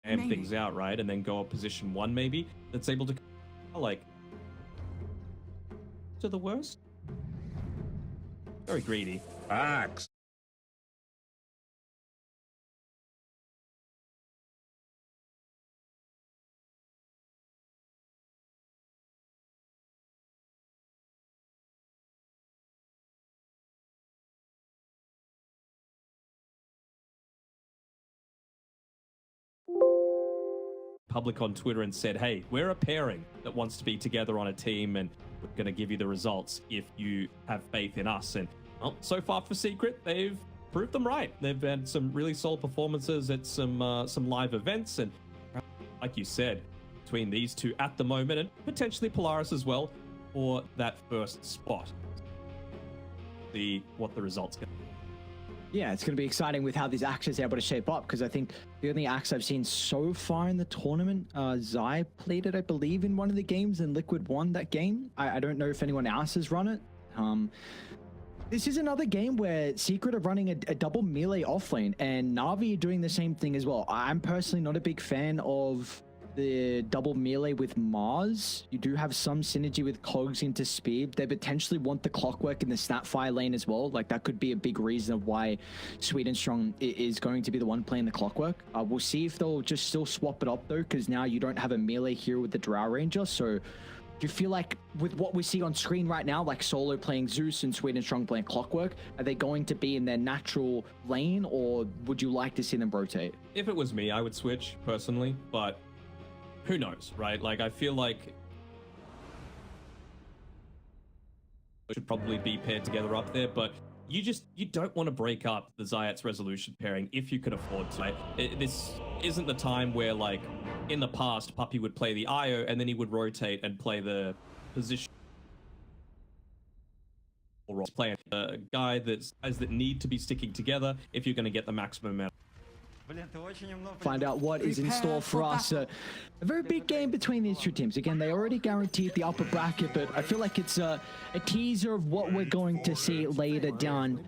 things out, right? And then go up position 1 maybe, that's able to, like, to the worst. Very greedy. Facts. Public on Twitter and said, hey, we're a pairing that wants to be together on a team, and we're going to give you the results if you have faith in us. And well, so far for Secret, they've proved them right. They've had some really solid performances at some live events, and like you said, between these two at the moment, and potentially Polaris as well for that first spot. See what the results can be. Yeah, it's going to be exciting with how these acts is able to shape up, because I think the only acts I've seen so far in the tournament, Zai played it, I believe, in one of the games, and Liquid won that game. I don't know if anyone else has run it. This is another game where Secret are running a double melee offlane, and Navi are doing the same thing as well. I'm personally not a big fan of the double melee with Mars. You do have some synergy with Cogs into speed. They potentially want the Clockwork in the Snapfire lane as well. Like, that could be a big reason of why Sweet and Strong is going to be the one playing the Clockwork. We'll see if they'll just still swap it up though, because now you don't have a melee here with the Drow Ranger. So do you feel like with what we see on screen right now, like Solo playing Zeus and Sweet and Strong playing Clockwork, are they going to be in their natural lane, or would you like to see them rotate? If it was me, I would switch personally, but who knows, right? Like, I feel like it should probably be paired together up there, but you don't want to break up the Zayat's Resolution pairing if you can afford to. This isn't the time where, like, in the past, Puppy would play the IO and then he would rotate and play the position. Or play a guy that need to be sticking together if you're going to get the maximum amount. Find out what is in store for us. A very big game between these two teams. Again, they already guaranteed the upper bracket, but I feel like it's a teaser of what we're going to see later down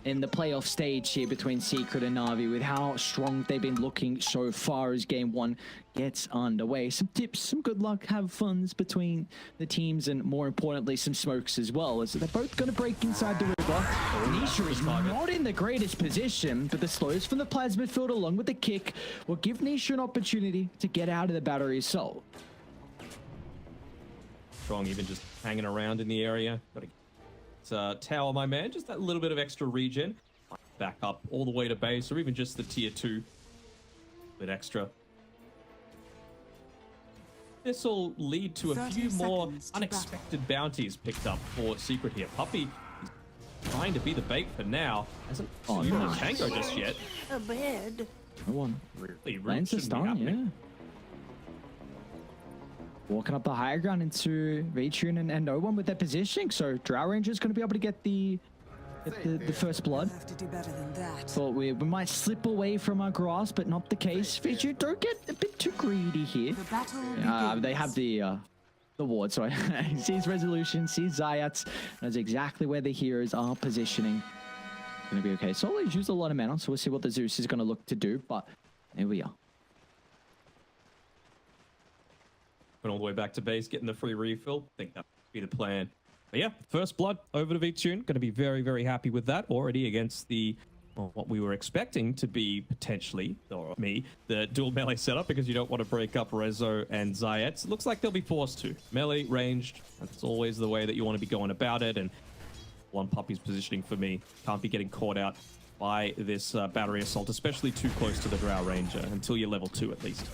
in the playoff stage here between Secret and Navi, with how strong they've been looking so far as game 1 gets underway. Some tips, some good luck, have funs between the teams, and more importantly, some smokes as well, as they're both going to break inside the river. Nisha is not in the greatest position, but the slows from the plasma field along with the kick will give Nisha an opportunity to get out of the battery assault. Strong even just hanging around in the area. Got to tower, my man, just that little bit of extra regen. Back up all the way to base, or even just the tier 2. Bit extra. This will lead to a few more unexpected bounties picked up for Secret here. Puppy is trying to be the bait for now. Hasn't used a tango just yet. A bed. No one. Really, Lanes are stun, yeah. Walking up the higher ground into Vtune and no one with their positioning, so Drow Ranger is going to be able to get the first blood. Have to do better than that. Thought we might slip away from our grasp, but not the case. Vtune, don't get a bit too greedy here. The battle They have the ward, so he sees Resolution, sees Zayats, knows exactly where the heroes are positioning. Going to be okay. Solo's used a lot of mana, so we'll see what the Zeus is going to look to do, but there we are. All the way back to base, getting the free refill. I think that would be the plan. But yeah, first blood over to Vtune. Going to be very, very happy with that. Already against the, well, what we were expecting to be potentially, or me, the dual melee setup, because you don't want to break up Rezo and Zayats. It looks like they'll be forced to. Melee, ranged, that's always the way that you want to be going about it. And one Puppy's positioning for me. Can't be getting caught out by this battery assault, especially too close to the Drow Ranger, until you're level 2 at least.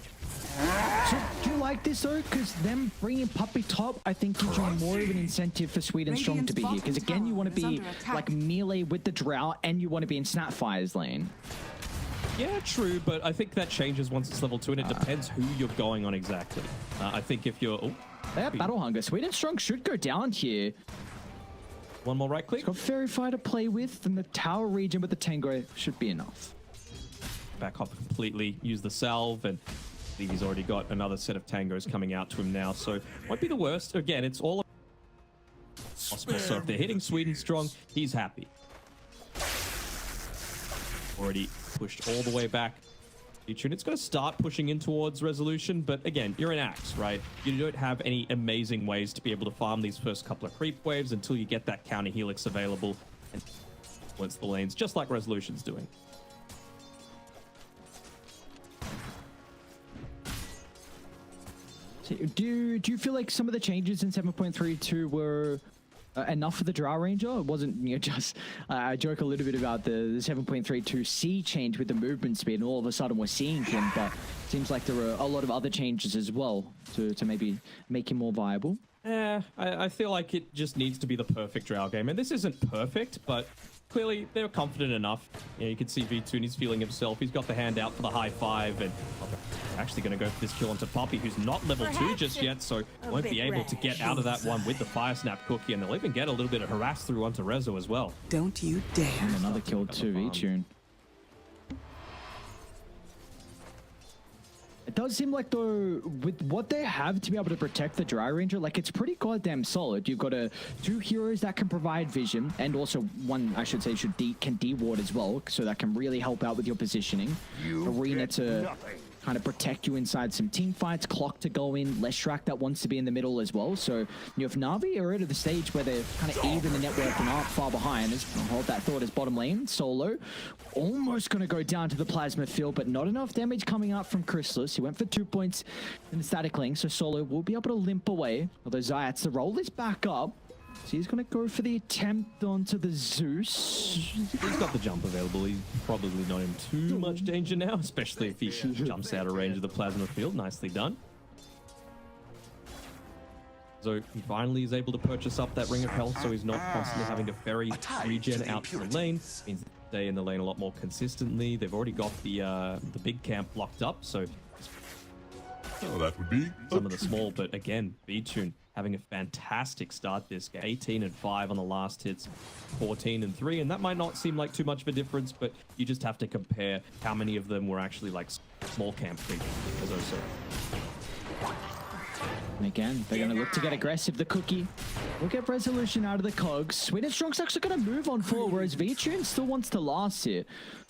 So, do you like this though? Because them bringing Puppy top, I think gives you more of an incentive for Sweet and Strong to be here. Because again, you want to be like melee with the Drow, and you want to be in Snapfire's lane. Yeah, true, but I think that changes once it's level 2, and it depends who you're going on exactly. I think if you're... Oh, they have Battle Hunger. Sweet and Strong should go down here. One more right click. Got Fairy Fire to play with, and the tower region with the Tango should be enough. Back off completely, use the salve, and I think he's already got another set of tangos coming out to him now, so won't be the worst. Again, it's all possible, so if they're hitting Sweet and Strong, he's happy. Already pushed all the way back V-Tune. It's going to start pushing in towards resolution, but again, you're an Axe, right? You don't have any amazing ways to be able to farm these first couple of creep waves until you get that counter helix available and influence the lanes, just like resolution's doing. Do you feel like some of the changes in 7.32 were enough for the Drow Ranger? It wasn't, you know, just I joke a little bit about the 7.32C change with the movement speed, and all of a sudden we're seeing him, but it seems like there were a lot of other changes as well to maybe make him more viable. I feel like it just needs to be the perfect Drow game, and this isn't perfect, but clearly they're confident enough. You know, you can see V-Tune, he's feeling himself. He's got the hand out for the high five, and actually going to go for this kill onto Poppy, who's not level 2 just yet, so won't be able to get out of that one with the Fire Snap cookie, and they'll even get a little bit of harass through onto Rezo as well. Don't you dare. And another kill to V-Tune. It does seem like, though, with what they have to be able to protect the Drow Ranger, like, it's pretty goddamn solid. You've got two heroes that can provide vision, and also one, I should say, can de-ward as well, so that can really help out with your positioning. Arena to kind of protect you inside some team fights, clock to go in, Leshrac that wants to be in the middle as well. So you have Navi are at the stage where they're kind of even the network and aren't far behind. Hold that thought as bottom lane. Solo almost going to go down to the plasma field, but not enough damage coming out from Chrysalis. He went for 2 points in the static link, so Solo will be able to limp away. Although Zayats, the roll is back up. So he's going to go for the attempt onto the Zeus. He's got the jump available. He's probably not in too much danger now, especially if he jumps out of range of the plasma field. Nicely done. So he finally is able to purchase up that Ring of Health, so he's not constantly having to ferry regen out to the lane. Means they stay in the lane a lot more consistently. They've already got the big camp locked up, so that would be some of the small, but again, V-Tune having a fantastic start this game. 18-5 on the last hits, 14-3, and that might not seem like too much of a difference, but you just have to compare how many of them were actually like small camp creep, as I said. And again, they're going to look to get aggressive. The cookie will get resolution out of the cogs. Sweet and Strong's actually going to move on forward, whereas V-Tune still wants to last here.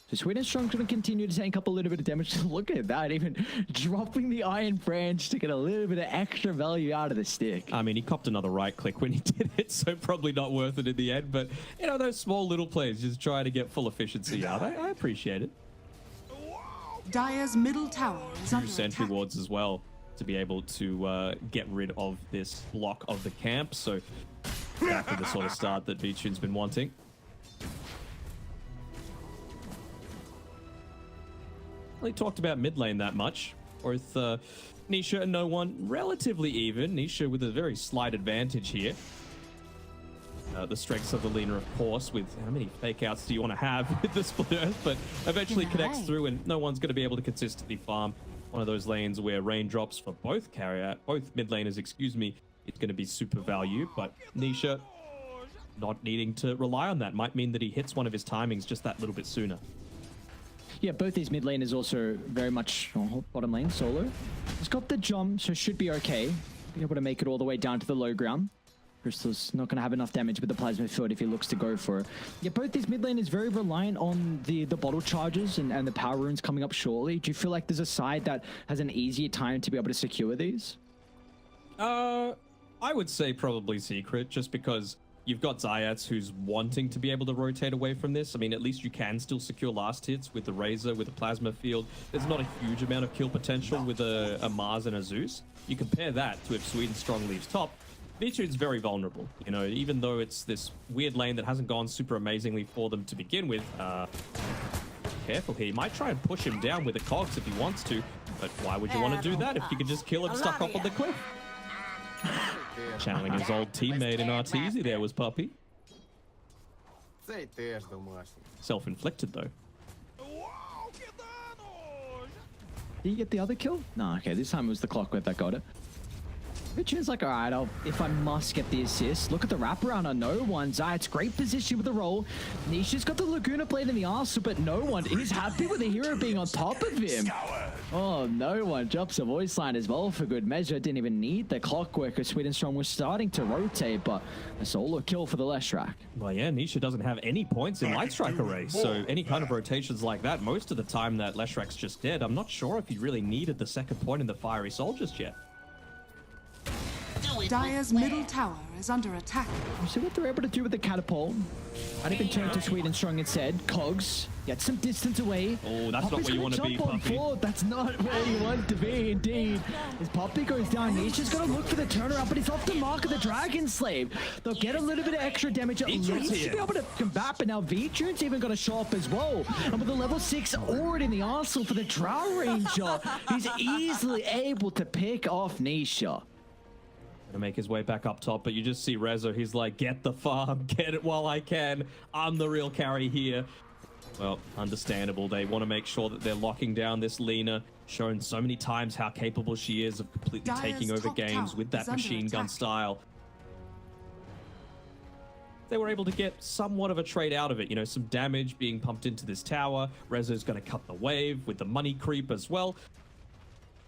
So Sweet and Strong's going to continue to tank up a little bit of damage. Look at that, even dropping the Iron Branch to get a little bit of extra value out of the stick. I mean, he copped another right click when he did it, so probably not worth it in the end. But, you know, those small little plays just try to get full efficiency out. I appreciate it. Dire's middle tower is under Two sentry attack. wards as well to be able to get rid of this block of the camp. So exactly the sort of start that V-Tune's been wanting. Really talked about mid lane that much. Both Nisha and No One relatively even. Nisha with a very slight advantage here. The strengths of the Lina, of course, with how many fake outs do you want to have with the split earth, but eventually connects through, and No One's going to be able to consistently farm one of those lanes where raindrops for both mid laners, excuse me, it's going to be super value. But Nisha not needing to rely on that might mean that he hits one of his timings just that little bit sooner. Yeah, both these mid laners also very much bottom lane. Solo he's got the jump, so should be okay. Be able to make it all the way down to the low ground. Crystal's not going to have enough damage with the plasma field if he looks to go for it. Yeah, both these mid laners very reliant on the bottle charges and the power runes coming up shortly. Do you feel like there's a side that has an easier time to be able to secure these? I would say probably Secret, just because you've got Zayats who's wanting to be able to rotate away from this. I mean, at least you can still secure last hits with the Razor, with the Plasma Field. There's not a huge amount of kill potential with a Mars and a Zeus. You compare that to if Sweden Strong leaves top, V-Tune's very vulnerable. You know, even though it's this weird lane that hasn't gone super amazingly for them to begin with. Careful here. He might try and push him down with the cogs if he wants to, but why would you want to do that if you could just kill him stuck up on the cliff? Channeling his old teammate in Arteezy there was Puppy. Self-inflicted though. Did you get the other kill? No, okay, this time it was the Clockwork that got it. Vichune's like, all right, if I must get the assist. Look at the wraparound on No One. Zayat's great position with the roll. Nisha's got the Laguna Blade in the arsenal, but No One is happy with the hero being on top of him. Oh, no one drops a voice line as well for good measure. Didn't even need the clockwork as Sweden Strong was starting to rotate, but a solo kill for the Leshrac. Well, yeah, Nisha doesn't have any points in Light Strike Array, so any kind of rotations like that, most of the time that Leshrac's just dead. I'm not sure if he really needed the second point in the Fiery Soul just yet. Dire's middle tower is under attack. You see what they're able to do with the catapult? I'd even turn to Sweden Strong instead. Cogs, get some distance away. Oh, that's not where you want to be, Puppy. That's not where you want to be, indeed. As Puppy goes down, Nisha's going to look for the turnaround, but he's off the mark of the Dragon Slave. They'll get a little bit of extra damage at least to be able to combat, but now V-Tune's even going to show up as well. And with the level 6 already in the arsenal for the Drow Ranger, he's easily able to pick off Nisha. To make his way back up top, but you just see Rezo. He's like, get the farm, get it while I can. I'm the real carry here. Well, understandable. They want to make sure that they're locking down this Lina, shown so many times how capable she is of completely taking over games with that machine gun style. They were able to get somewhat of a trade out of it, you know, some damage being pumped into this tower. Rezo's going to cut the wave with the money creep as well.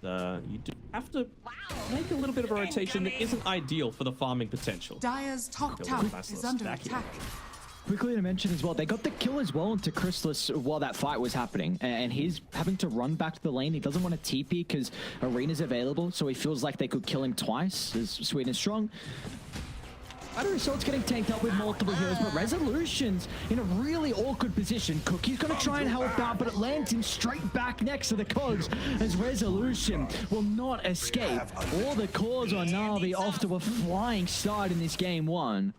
You do have to make a little bit of a rotation that isn't ideal for the farming potential. Dire's top tower is under attack. Quickly to mention as well, they got the kill as well into Chrysalis while that fight was happening, and he's having to run back to the lane. He doesn't want to TP because Arena's available, so he feels like they could kill him twice as Sweden Strong. Battery Assault's getting tanked up with multiple heroes, but Resolution's in a really awkward position. Cookie's going to try and help out, but it lands him straight back next to the Cogs as Resolution will not escape. All the cores on Navi off to a flying start in this game one.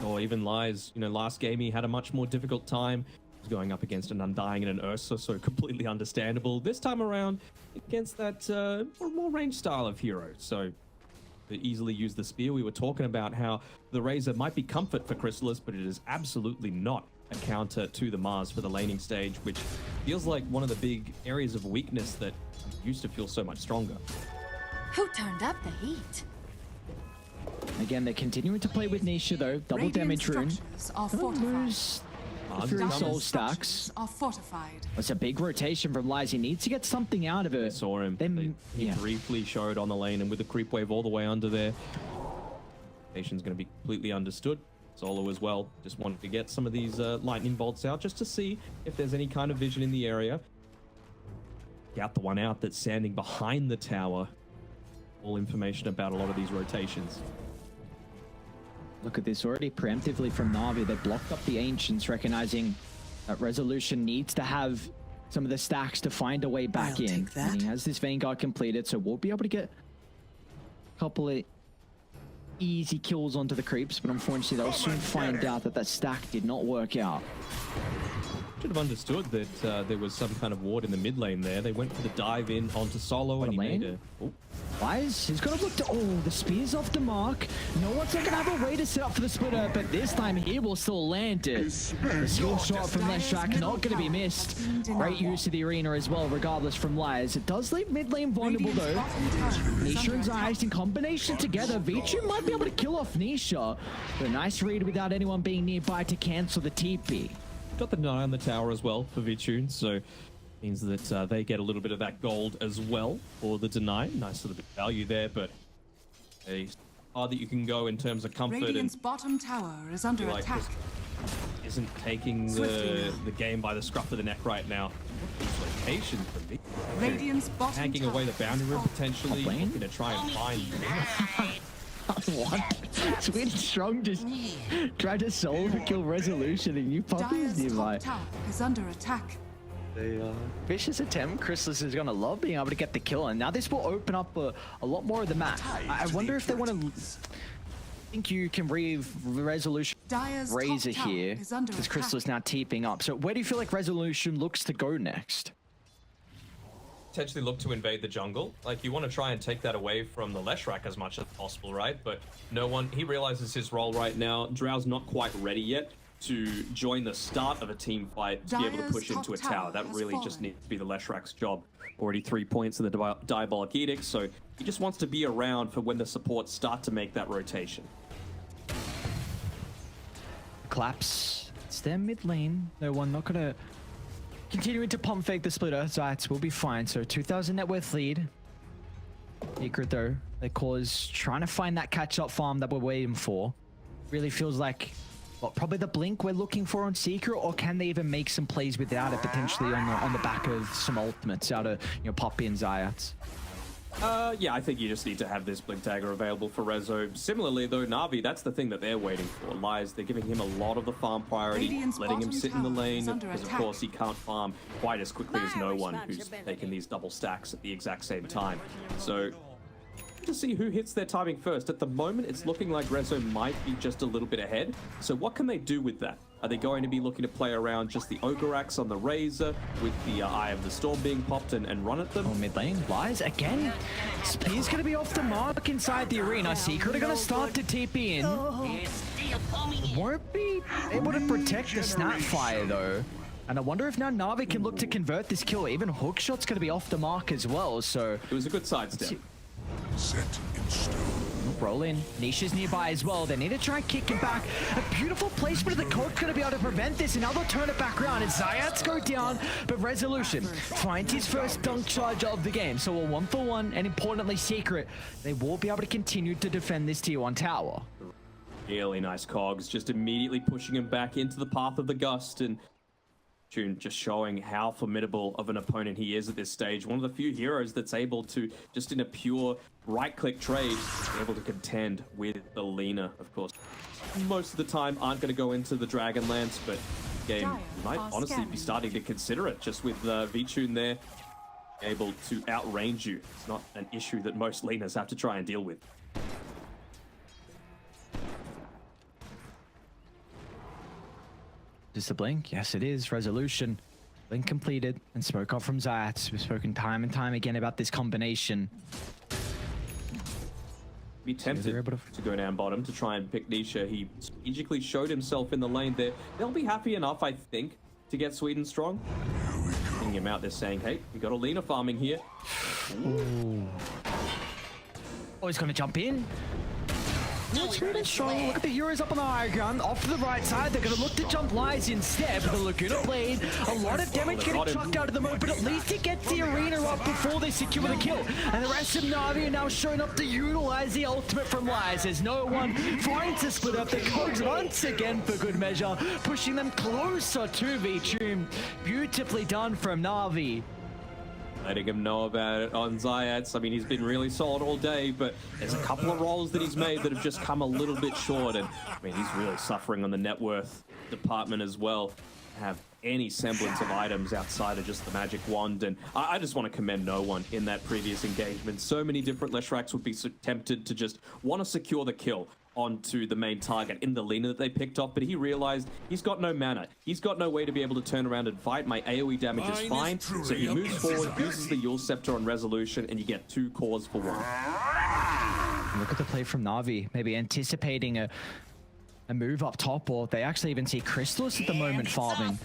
Or even Lies, you know, last game he had a much more difficult time. He was going up against an Undying and an Ursa, so completely understandable. This time around, against that more ranged style of hero, so easily use the spear. We were talking about how the Razor might be comfort for Chrysalis, but it is absolutely not a counter to the Mars for the laning stage, which feels like one of the big areas of weakness that used to feel so much stronger. Who turned up the heat? Again, they're continuing to play with Nisha though. Double damage rune. Don't lose the Fury Soul stacks. Are fortified. It's a big rotation from Lies. He needs to get something out of it. Saw him. He briefly showed on the lane, and with the creep wave all the way under there, rotation's going to be completely understood. Solo as well. Just wanted to get some of these lightning bolts out just to see if there's any kind of vision in the area. Get the one out that's standing behind the tower. All information about a lot of these rotations. Look at this already preemptively from Navi. They blocked up the Ancients, recognizing that Resolution needs to have some of the stacks to find a way back in. And he has this Vanguard completed, so we'll be able to get a couple of easy kills onto the creeps, but unfortunately they'll soon find out that that stack did not work out. Should have understood that there was some kind of ward in the mid lane there. They went for the dive in onto Solo, and he made a... Oh. Wise, he's gonna look to... Oh, the spear's off the mark. No one's gonna have a way to set up for the splitter, but this time he will still land it. The skill shot from Leshrac not gonna be missed. Great use of the arena as well, regardless from Lies. It does leave mid lane vulnerable though. Nisha and Zeiss in combination together. V-Tune might be able to kill off Nisha. But a nice read without anyone being nearby to cancel the TP. Got the Deny on the tower as well for V-Tune, so means that they get a little bit of that gold as well for the Deny. Nice little bit of value there, but a far that you can go in terms of comfort. Radiant's bottom tower is under attack. Isn't taking the game by the scruff of the neck right now. Location for me. Radiant's bottom hacking away the boundary room potentially. Looking to try and find. What? Sweden Strong just tried to solo kill Resolution and you puppies nearby. Top tower is under attack. Vicious attempt. Chrysalis is going to love being able to get the kill, and now this will open up a lot more of the map. I wonder if they want to... I think you can Resolution Razor here, because Chrysalis now TPing up. So where do you feel like Resolution looks to go next? Potentially look to invade the jungle. Like, you want to try and take that away from the Leshrac as much as possible, right? But no one... He realizes his role right now. Drow's not quite ready yet to join the start of a team fight to be able to push into a tower. That really just needs to be the Leshrac's job. Already 3 points in the Diabolic Edict, so he just wants to be around for when the supports start to make that rotation. Collapse. It's their mid lane. No one not gonna continuing to pump fake the splitter. Zayats will be fine. So 2,000 net worth lead. Secret though, their cause trying to find that catch-up farm that we're waiting for. Really feels like, well, probably the blink we're looking for on Secret, or can they even make some plays without it potentially on the back of some ultimates out of, you know, Poppy and Zayats? Yeah, I think you just need to have this Blink Dagger available for Rezo. Similarly, though, Navi, that's the thing that they're waiting for. Lies, they're giving him a lot of the farm priority, Radiant's letting him bottom sit in the tower lane, is under because, of attack. course, he can't farm quite as quickly as no one who's taking these double stacks at the exact same time. So, to see who hits their timing first. At the moment, it's looking like Rezo might be just a little bit ahead. So what can they do with that? Are they going to be looking to play around just the Ogre Axe on the Razor with the Eye of the Storm being popped and run at them? Oh, mid lane, Lies again. Spear's gonna be off the mark inside the arena. Secret are gonna start to TP in. Won't be able to protect the Snapfire though. And I wonder if now Navi can look to convert this kill. Even Hookshot's gonna be off the mark as well, so... It was a good sidestep. Set in stone. Roll in. Nisha's nearby as well. They need to try and kick him back. A beautiful placement of the coach going to be able to prevent this, and now they'll turn it back around. And Zayats go down, but Resolution finds his first dunk charge of the game. So a 1-for-1, and importantly, Secret, they will be able to continue to defend this tier 1 tower. Really nice cogs, just immediately pushing him back into the path of the Gust, and Tune just showing how formidable of an opponent he is at this stage. One of the few heroes that's able to, just in a pure right-click trade, be able to contend with the Lina, of course. Most of the time aren't going to go into the Dragonlance, but game you might honestly be starting to consider it, just with V-Tune there, able to outrange you. It's not an issue that most Linas have to try and deal with. Is the blink? Yes, it is. Resolution. Blink completed and smoke off from Zayats. We've spoken time and time again about this combination. Be tempted to go down bottom to try and pick Nisha. He strategically showed himself in the lane there. They'll be happy enough, I think, to get Sweden strong. Bringing him out there saying, hey, we got a Lina farming here. Ooh. Oh, he's going to jump in. It's really strong. Look at the heroes up on the high ground. Off to the right side. They're going to look to jump Lies instead. But the Laguna Blade, a lot of damage getting chucked out of the mode. But at least it gets the arena up before they secure the kill. And the rest of Navi are now showing up to utilize the ultimate from Lies. As no one finds to split up the cogs once again for good measure, pushing them closer to V-Tune. Beautifully done from Navi. Letting him know about it on Zayats. I mean, he's been really solid all day, but there's a couple of rolls that he's made that have just come a little bit short. And I mean, he's really suffering on the net worth department as well. Have any semblance of items outside of just the magic wand. And I just want to commend no one in that previous engagement. So many different Leshraks would be so tempted to just want to secure the kill onto the main target in the Lina that they picked off, but he realized he's got no mana. He's got no way to be able to turn around and fight. My AoE damage is fine, so he moves forward, uses the Yule Scepter on Resolution, and you get 2 cores for 1. Look at the play from Navi, maybe anticipating a move up top, or they actually even see Crystallis at the moment farming.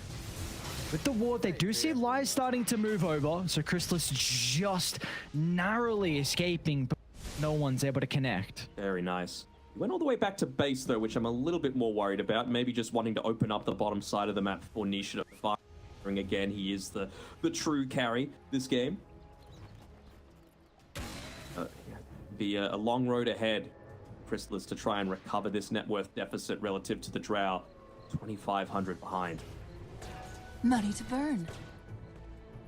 With the ward, they do see Lies starting to move over, so Crystallis just narrowly escaping, but no one's able to connect. Very nice. He went all the way back to base, though, which I'm a little bit more worried about. Maybe just wanting to open up the bottom side of the map for Nisha to fire. Again, he is the true carry this game. Be a long road ahead, Crystallis, to try and recover this net worth deficit relative to the Drow. 2,500 behind. Money to burn.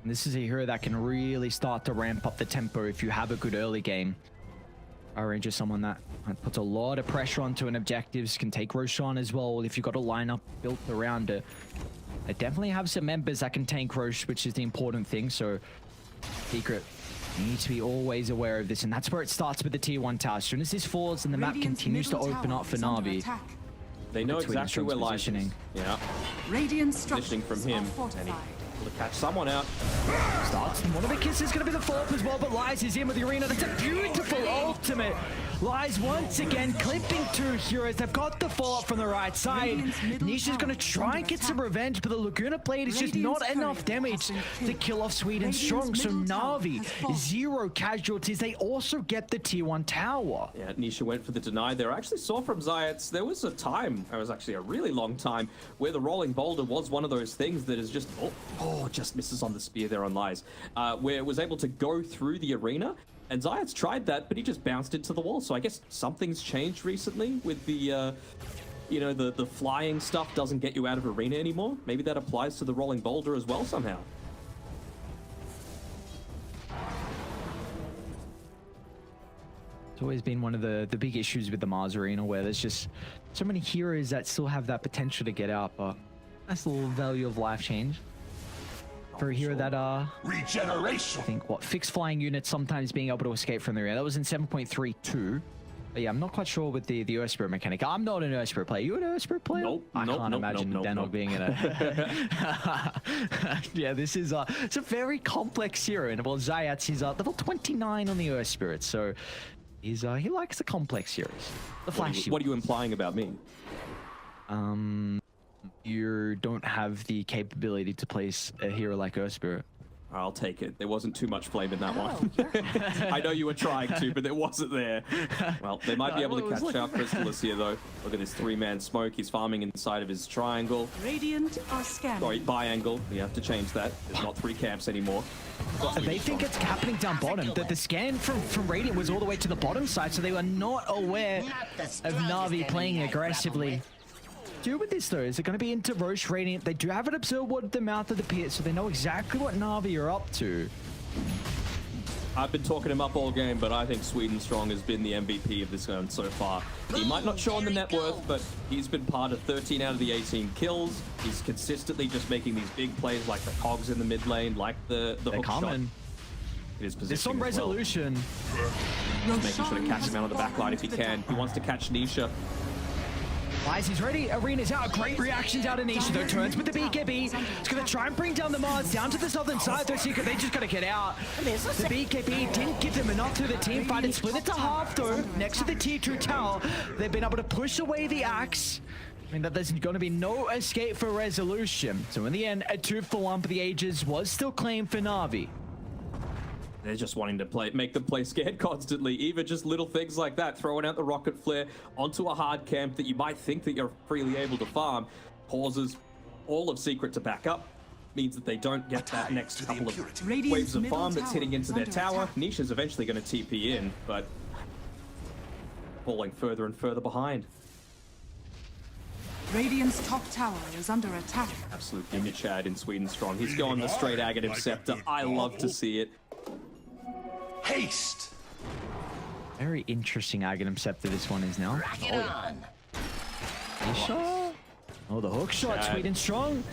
And this is a hero that can really start to ramp up the tempo if you have a good early game. Power Ranger, someone that puts a lot of pressure onto an objectives, can take Roshan as well if you've got a lineup built around it. They definitely have some members that can tank Rosh, which is the important thing, so Secret, you need to be always aware of this, and that's where it starts with the tier 1 tower. As soon as this falls and the map continues to open up for Navi, they know exactly where Lies is. Yeah. Radiant Positioning from him, and he able to catch someone out. Starts, and one of the kisses is going to be the follow-up as well, but Lies is in with the arena. That's a beautiful ultimate Lies once again clipping two heroes. They've got the follow-up from the right side. Radiant's middle Nisha's going to tower is try under and get some attack. revenge, but the Laguna Blade is just Radiant's not enough courier damage has been to killed. kill off Sweden Radiant's strong. So middle tower Navi, has fallen. 0 casualties. They also get the tier 1 tower. Yeah, Nisha went for the deny there. I actually saw from Zayats, there was a time, it was actually a really long time, where the rolling boulder was one of those things that is just, just misses on the spear there on Lies, where it was able to go through the arena. And Zayats tried that, but he just bounced into the wall. So I guess something's changed recently with the, the flying stuff doesn't get you out of arena anymore. Maybe that applies to the rolling boulder as well somehow. It's always been one of the big issues with the Mars Arena, where there's just so many heroes that still have that potential to get out, but that's a little value of life change. For a hero that, Regeneration. I think, fixed flying units sometimes being able to escape from the arena. That was in 7.32. But yeah, I'm not quite sure with the Earth Spirit mechanic. I'm not an Earth Spirit player. You an Earth Spirit player? Nope. I can't imagine Danog being in it. Yeah, this is it's a very complex hero. And well, Zayats, he's level 29 on the Earth Spirit, so he's he likes the complex heroes. The flashy. What are you implying about me? You don't have the capability to place a hero like Earth Spirit. I'll take it. There wasn't too much flame in that one. I know you were trying to, but it wasn't there. Well, they might be able to catch out Chrysalis here, though. Look at this 3-man smoke. He's farming inside of his triangle. Radiant are scanning. Sorry, biangle. We have to change that. There's not 3 camps anymore. They think it's happening down bottom. That the scan from Radiant was all the way to the bottom side, so they were not aware of Navi playing aggressively. Do with this though, is it going to be into Roche Radiant? They do have it observed at the mouth of the pit, so they know exactly what Navi are up to. I've been talking him up all game, but I think Sweden Strong has been the MVP of this game so far. He might not show on the net worth, but he's been part of 13 out of the 18 kills. He's consistently just making these big plays like the cogs in the mid lane, like the hook shot. His position There's some resolution. Just making sure to catch him out on the back line if he can. He wants to catch Nisha. Lies, he's ready. Arena's out. Great reactions out of Nisha, though. Turns with the BKB. It's going to try and bring down the Mars down to the southern side, though. Secret, they just got to get out. The BKB didn't give them enough through the team fight. It split it to half, though. Next to the tier 2 tower, they've been able to push away the axe. I mean, that there's going to be no escape for resolution. So in the end, a 2-for-1 for the ages was still claimed for Navi. They're just wanting to make them play scared constantly. Even just little things like that, throwing out the rocket flare onto a hard camp that you might think that you're freely able to farm, causes all of Secret to back up, means that they don't get that next couple of waves of farm that's hitting into their tower. Nisha's eventually going to TP in, but falling further and further behind. Radiant's top tower is under attack. Absolute unit Chad in Sweden Strong. He's going the straight Aghanim Scepter. I love to see it. Haste. Very interesting Aghanim Scepter this one is now. Nisha? Oh, the hook shot, Sweden Strong.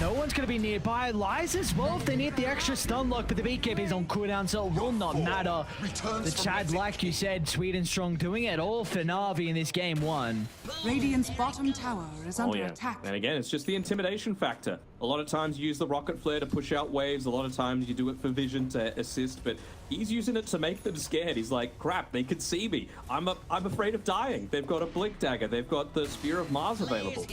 No one's going to be nearby. Lies as well if they need the extra stun lock, but the BKB is on cooldown, so it will not matter. The Chad, like you said, Sweden Strong doing it all for Navi in this game 1. Radiant's bottom tower is under attack. And again, it's just the intimidation factor. A lot of times you use the rocket flare to push out waves. A lot of times you do it for vision to assist, but he's using it to make them scared. He's like, crap, they could see me. I'm afraid of dying. They've got a blink dagger. They've got the Spear of Mars available.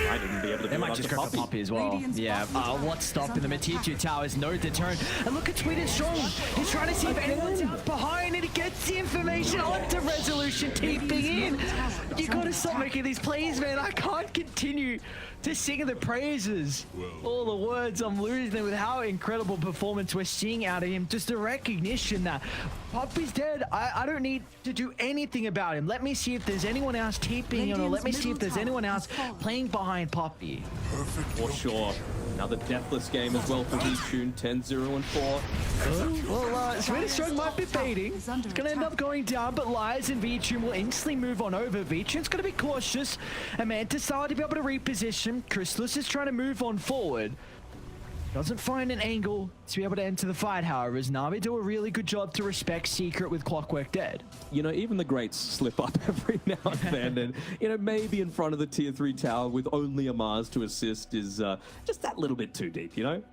I didn't be able to do They might just go for Puppy as well. Yeah, what's stopping them? A tier 2 tower is no deterrent. And look at Sweden Strong. He's trying to see if anyone's out behind, and he gets the information onto resolution TPing in. You gotta stop making these plays, man. I can't continue to sing the praises. All the words I'm losing with how incredible performance we're seeing out of him. Just a recognition that Puppy's dead. I don't need to do anything about him. Let me see if there's anyone else TPing in, or let me see if there's anyone else playing behind Puppy. For sure. Another deathless game as well for V-Tune, 10-0-4. Well, Swedish Strong might be baiting. It's going to end up going down, but Lies and V-Tune will instantly move on over. V-Tune's going to be cautious. Amanta started to be able to reposition. Chrysalis is trying to move on forward. Doesn't find an angle to be able to enter the fight, however, as Navi do a really good job to respect Secret with Clockwork Dead. You know, even the greats slip up every now and then, and, you know, maybe in front of the tier 3 tower with only a Mars to assist is just that little bit too deep, you know?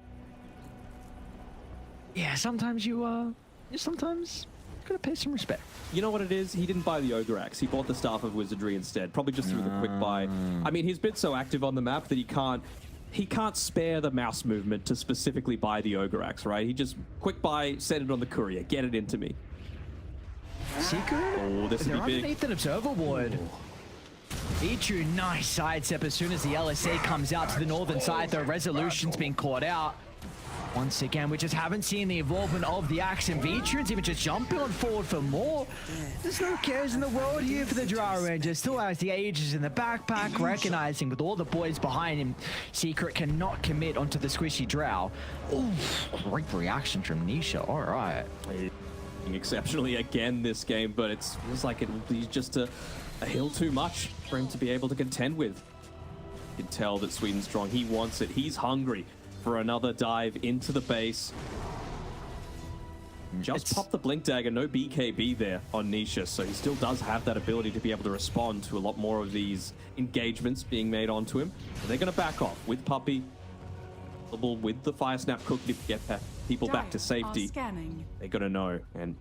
Yeah, sometimes sometimes Gotta pay some respect. You know what it is? He didn't buy the Ogre Axe. He bought the Staff of Wizardry instead. Probably just through the quick buy. I mean, he's been so active on the map that he can't spare the mouse movement to specifically buy the Ogre Axe, right? He just quick buy, send it on the courier, get it into me. Secret? Oh, this They're would be big. underneath an observer ward. Ichu, nice sidestep as soon as the LSA comes out to the northern side. The resolution's been caught out. Once again, we just haven't seen the involvement of the Axe, and Vitrian's even just jumping on forward for more. There's no cares in the world here for the Drow Ranger. Still has the Aegis in the backpack, recognizing with all the boys behind him, Secret cannot commit onto the squishy Drow. Ooh, great reaction from Nisha. All right. Exceptionally again this game, but it feels like it will be just a hill too much for him to be able to contend with. You can tell that Sweden's strong. He wants it. He's hungry for another dive into the base. Just pop the Blink Dagger, no BKB there on Nisha, so he still does have that ability to be able to respond to a lot more of these engagements being made onto him. And they're going to back off with Puppey, with the Fire Snap cooking to get people back to safety. They're going to know, and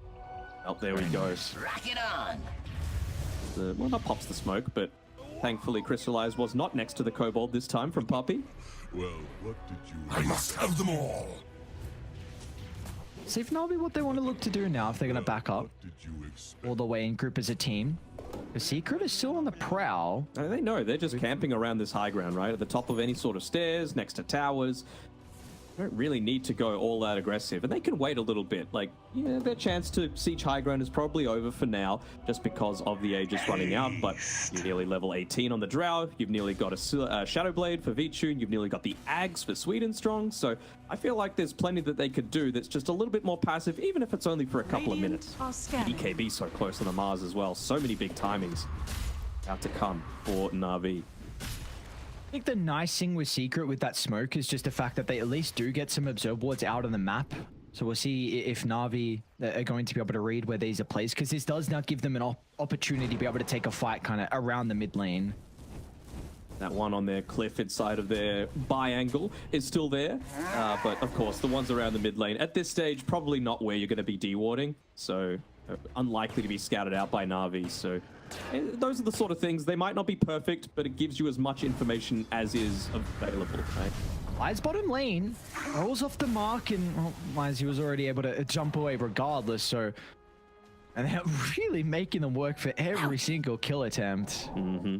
oh, there we go. Rock it on. Well, that pops the smoke, but thankfully Crystallize was not next to the Kobold this time from Puppey. Well, what did you... I must have them all! See if Navi what they want to look to do now if they're going to back up What did you expect? all the way in group as a team. The Secret is still on the prowl. They know they're just camping around this high ground, right? At the top of any sort of stairs, next to towers. They don't really need to go all that aggressive, and they can wait a little bit. Like, yeah, their chance to siege high ground is probably over for now, just because of the Aegis running out. But you're nearly level 18 on the Drow. You've nearly got a Shadow Blade for Vichun. You've nearly got the Ags for Sweden Strong. So I feel like there's plenty that they could do that's just a little bit more passive, even if it's only for a couple of minutes. BKB so close on the Mars as well. So many big timings out to come for Navi. I think the nice thing with Secret with that smoke is just the fact that they at least do get some observe wards out on the map. So we'll see if Navi are going to be able to read where these are placed, because this does now give them an opportunity to be able to take a fight kind of around the mid lane. That one on their cliff inside of their buy angle is still there. But of course, the ones around the mid lane at this stage, probably not where you're going to be dewarding. So unlikely to be scouted out by Navi. So those are the sort of things. They might not be perfect, but it gives you as much information as is available, right? Lies bottom lane, rolls off the mark, and well, Lies, he was already able to jump away regardless, so... And they're really making them work for every single kill attempt. Mm-hmm.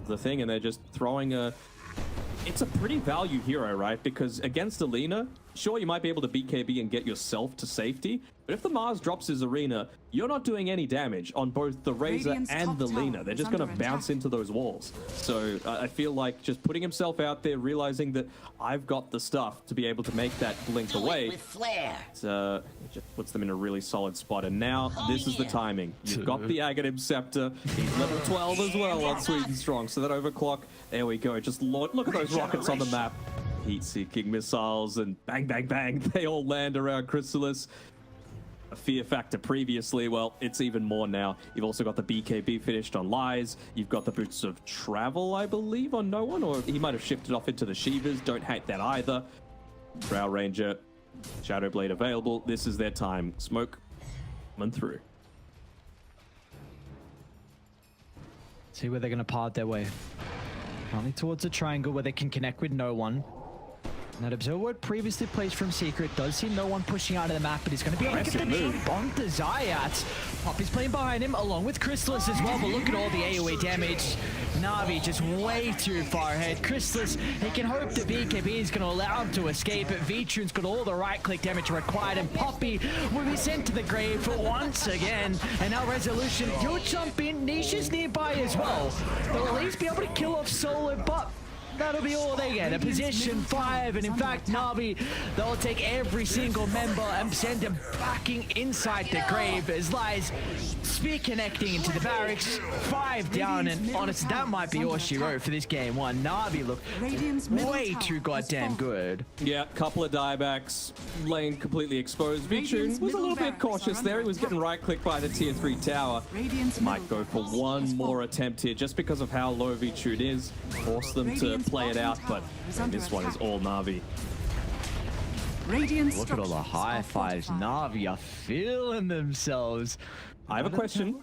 The thing, and they're just throwing a... It's a pretty value hero, right? Because against Alina, sure, you might be able to BKB and get yourself to safety, but if the Mars drops his arena, you're not doing any damage on both the Razor and the Lina. They're just going to bounce into those walls. So I feel like just putting himself out there, realizing that I've got the stuff to be able to make that blink away, with flair. just puts them in a really solid spot. And now this is the timing. You've got the Aghanim Scepter. He's level 12 as well on Sweden Strong. So that overclock, there we go. Just look at those rockets on the map. Heat-seeking missiles and bang, bang, bang. They all land around Chrysalis. A fear factor previously, well, it's even more now. You've also got the BKB finished on Lies. You've got the Boots of Travel, I believe, on no one, or he might have shifted off into the Shivas. Don't hate that either. Drow Ranger, Shadow Blade available. This is their time. Smoke coming through. See where they're going to part their way. Only towards the triangle where they can connect with no one. And that observer ward previously placed from Secret does see no one pushing out of the map, but he's going to be able to get the jump onto Zayat. Poppy's playing behind him, along with Chrysalis as well, but look at all the AoE damage. Navi just way too far ahead. Chrysalis, he can hope that BKB is going to allow him to escape, but Vitrun's got all the right-click damage required, and Poppy will be sent to the grave for once again. And now Resolution, you'll jump in. Nisha's nearby as well. They'll at least be able to kill off Solo, but that'll be all they get, a position 5, and in fact, Navi, they'll take every single member and send them backing inside the grave as Lies spear connecting into the barracks. 5 down, and honestly, that might be all she wrote for this game one. Navi look way too goddamn good. Yeah, couple of diebacks, lane completely exposed. Vichun was a little bit cautious there. He was getting right-clicked by the tier 3 tower. Might go for one more attempt here just because of how low Vichun is. Force them to play it out, but this one is all Navi. Radiant's Look at all the structures high are fives. fortified. Navi are feeling themselves. I have a question.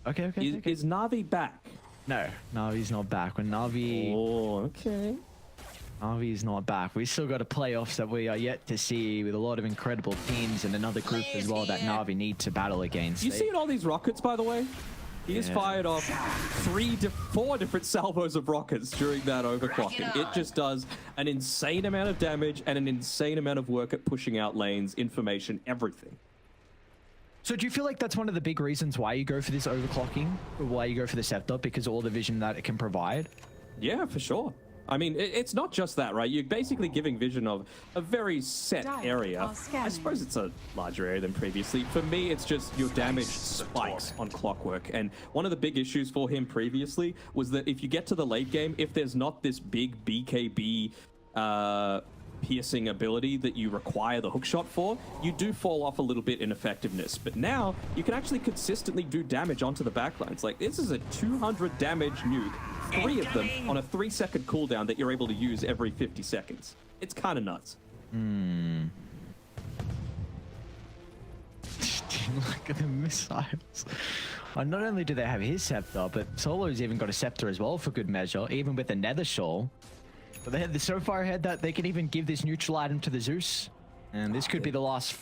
Okay. Is Navi back? No, Navi's not back. When Navi... Oh, okay. Navi's not back. We still got a playoffs that we are yet to see with a lot of incredible teams and another group as well that Navi need to battle against. You seeing all these rockets, by the way? He has fired off 4 different salvos of rockets during that overclocking. It just does an insane amount of damage and an insane amount of work at pushing out lanes, information, everything. So do you feel like that's one of the big reasons why you go for this overclocking, or why you go for the scepter, because of all the vision that it can provide? Yeah, for sure. I mean, it's not just that, right? You're basically giving vision of a very set area. I suppose it's a larger area than previously. For me, it's just your damage spikes on Clockwork. And one of the big issues for him previously was that if you get to the late game, if there's not this big BKB piercing ability that you require the hookshot for, you do fall off a little bit in effectiveness. But now you can actually consistently do damage onto the backlines. Like, this is a 200 damage nuke, 3 of them on a 3-second cooldown that you're able to use every 50 seconds. It's kind of nuts. Look at the missiles. Not only do they have his scepter, but Solo's even got a scepter as well for good measure, even with the Nether Shawl. But they're so far ahead that they can even give this neutral item to the Zeus. And this could be the last...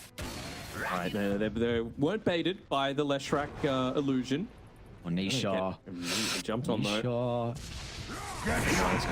All right, they weren't baited by the Leshrac illusion. Oh, Nisha. He jumped on though.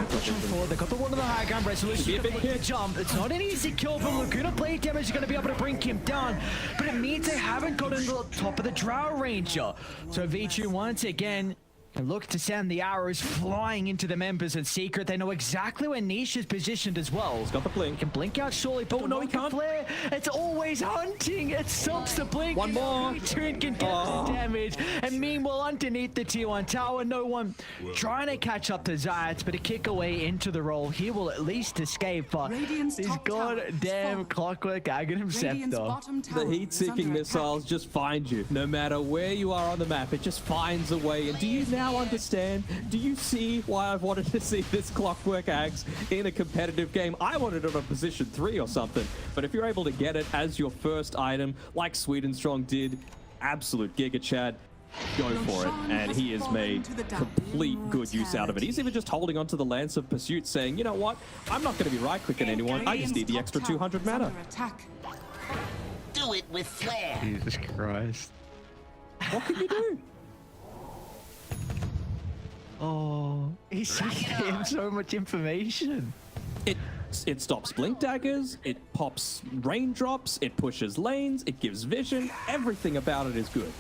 Pushing forward. They got the one on the high ground. Resolution. Be a big hit. Jump. It's not an easy kill from Laguna. Blade damage is going to be able to bring him down, but it means they haven't gotten to the top of the Drow Ranger. So V2 once again can look to send the arrows flying into the members in secret. They know exactly where Niche is positioned as well. He's got the blink. He can blink out surely, but no, he can't. Flare. It's always hunting. It stops the blink. One more. V2 can get the damage. And meanwhile, underneath the T1 tower, no one trying to catch up to Zayat, but a kick away into the roll. He will at least escape, but Radiant's these top tower is goddamn fallen. Clockwork Aghanim Radiant's Scepter. bottom tower The is heat-seeking under missiles attack. just find you. No matter where you are on the map, it just finds a way. And do you now understand? Do you see why I've wanted to see this Clockwork Axe in a competitive game? I wanted it on position 3 or something. But if you're able to get it as your first item, like Sweden Strong did, absolute Giga Chad, go for it. And he has made complete good use out of it. He's even just holding onto the Lance of Pursuit, saying, you know what? I'm not going to be right-clicking anyone. I just need the extra 200 mana. Do it with flair. Jesus Christ. What can you do? Oh, he's giving him so much information. It stops blink daggers, it pops raindrops, it pushes lanes, it gives vision. Everything about it is good.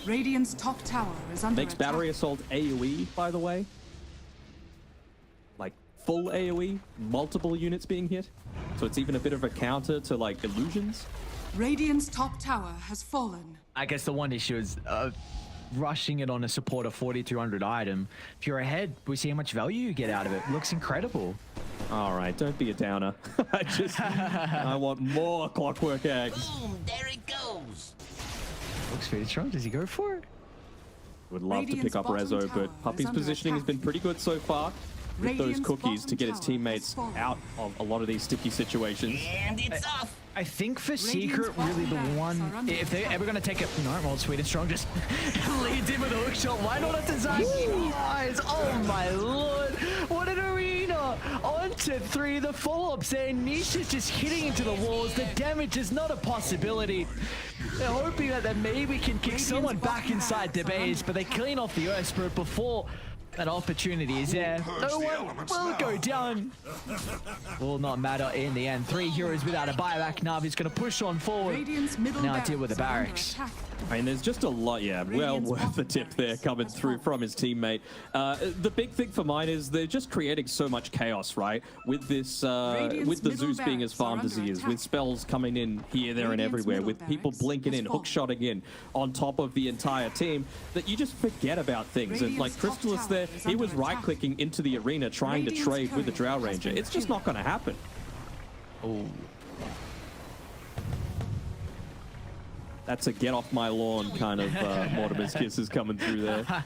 Radiant's top tower is under Makes attack. battery assault AoE, by the way. Like full AoE, multiple units being hit. So it's even a bit of a counter to like illusions. Radiant's top tower has fallen. I guess the one issue is rushing it on a supporter 4200 item. If you're ahead, we see how much value you get out of it. Looks incredible. All right, don't be a downer. I want more Clockwork Eggs. Boom, there it goes. Looks very strong. Does he go for it? Would love to Radiant's pick up bottom Rezo, tower but Puppy's is under positioning has attack. been pretty good so far. With those Radiant's cookies to bottom get his tower teammates has fallen. out of a lot of these sticky situations. And it's off. I think for Radiant's Secret, really the bottom one, barracks are under if they're attack. ever going to take it, no, well, Sweden Strong just leads in with a hook shot. Why not at the Zaki eyes? Oh my lord, what an arena! On to 3, the follow-ups there. Niche is just hitting into the walls. The damage is not a possibility. They're hoping that they maybe can kick someone back inside the base, but they clean off the Earth Spirit before that opportunity is there. No one will go down. Will not matter in the end. 3 heroes without a buyback. Navi's going to push on forward. Radiant's middle Now deal with the barracks barracks. are under attack. I mean, there's just a lot, yeah, well Radiant's worth the bottom tip there barracks coming has through fallen. from his teammate. The big thing for mine is they're just creating so much chaos, right? With this, Radiant's with the middle Zeus being as barracks are farmed as he under is, attack. with spells coming in here, there, and Radiant's everywhere, middle with people barracks blinking has in, fallen. hookshotting in, on top of the entire team, that you just forget about things. And like Radiant's top Crystallis tower there, is he under was attack. right-clicking into the arena trying to Radiant's trade with the courier Drow has Ranger. been It's just killed. not going to happen. Oh. That's a get off my lawn kind of Mortimer's kisses coming through there.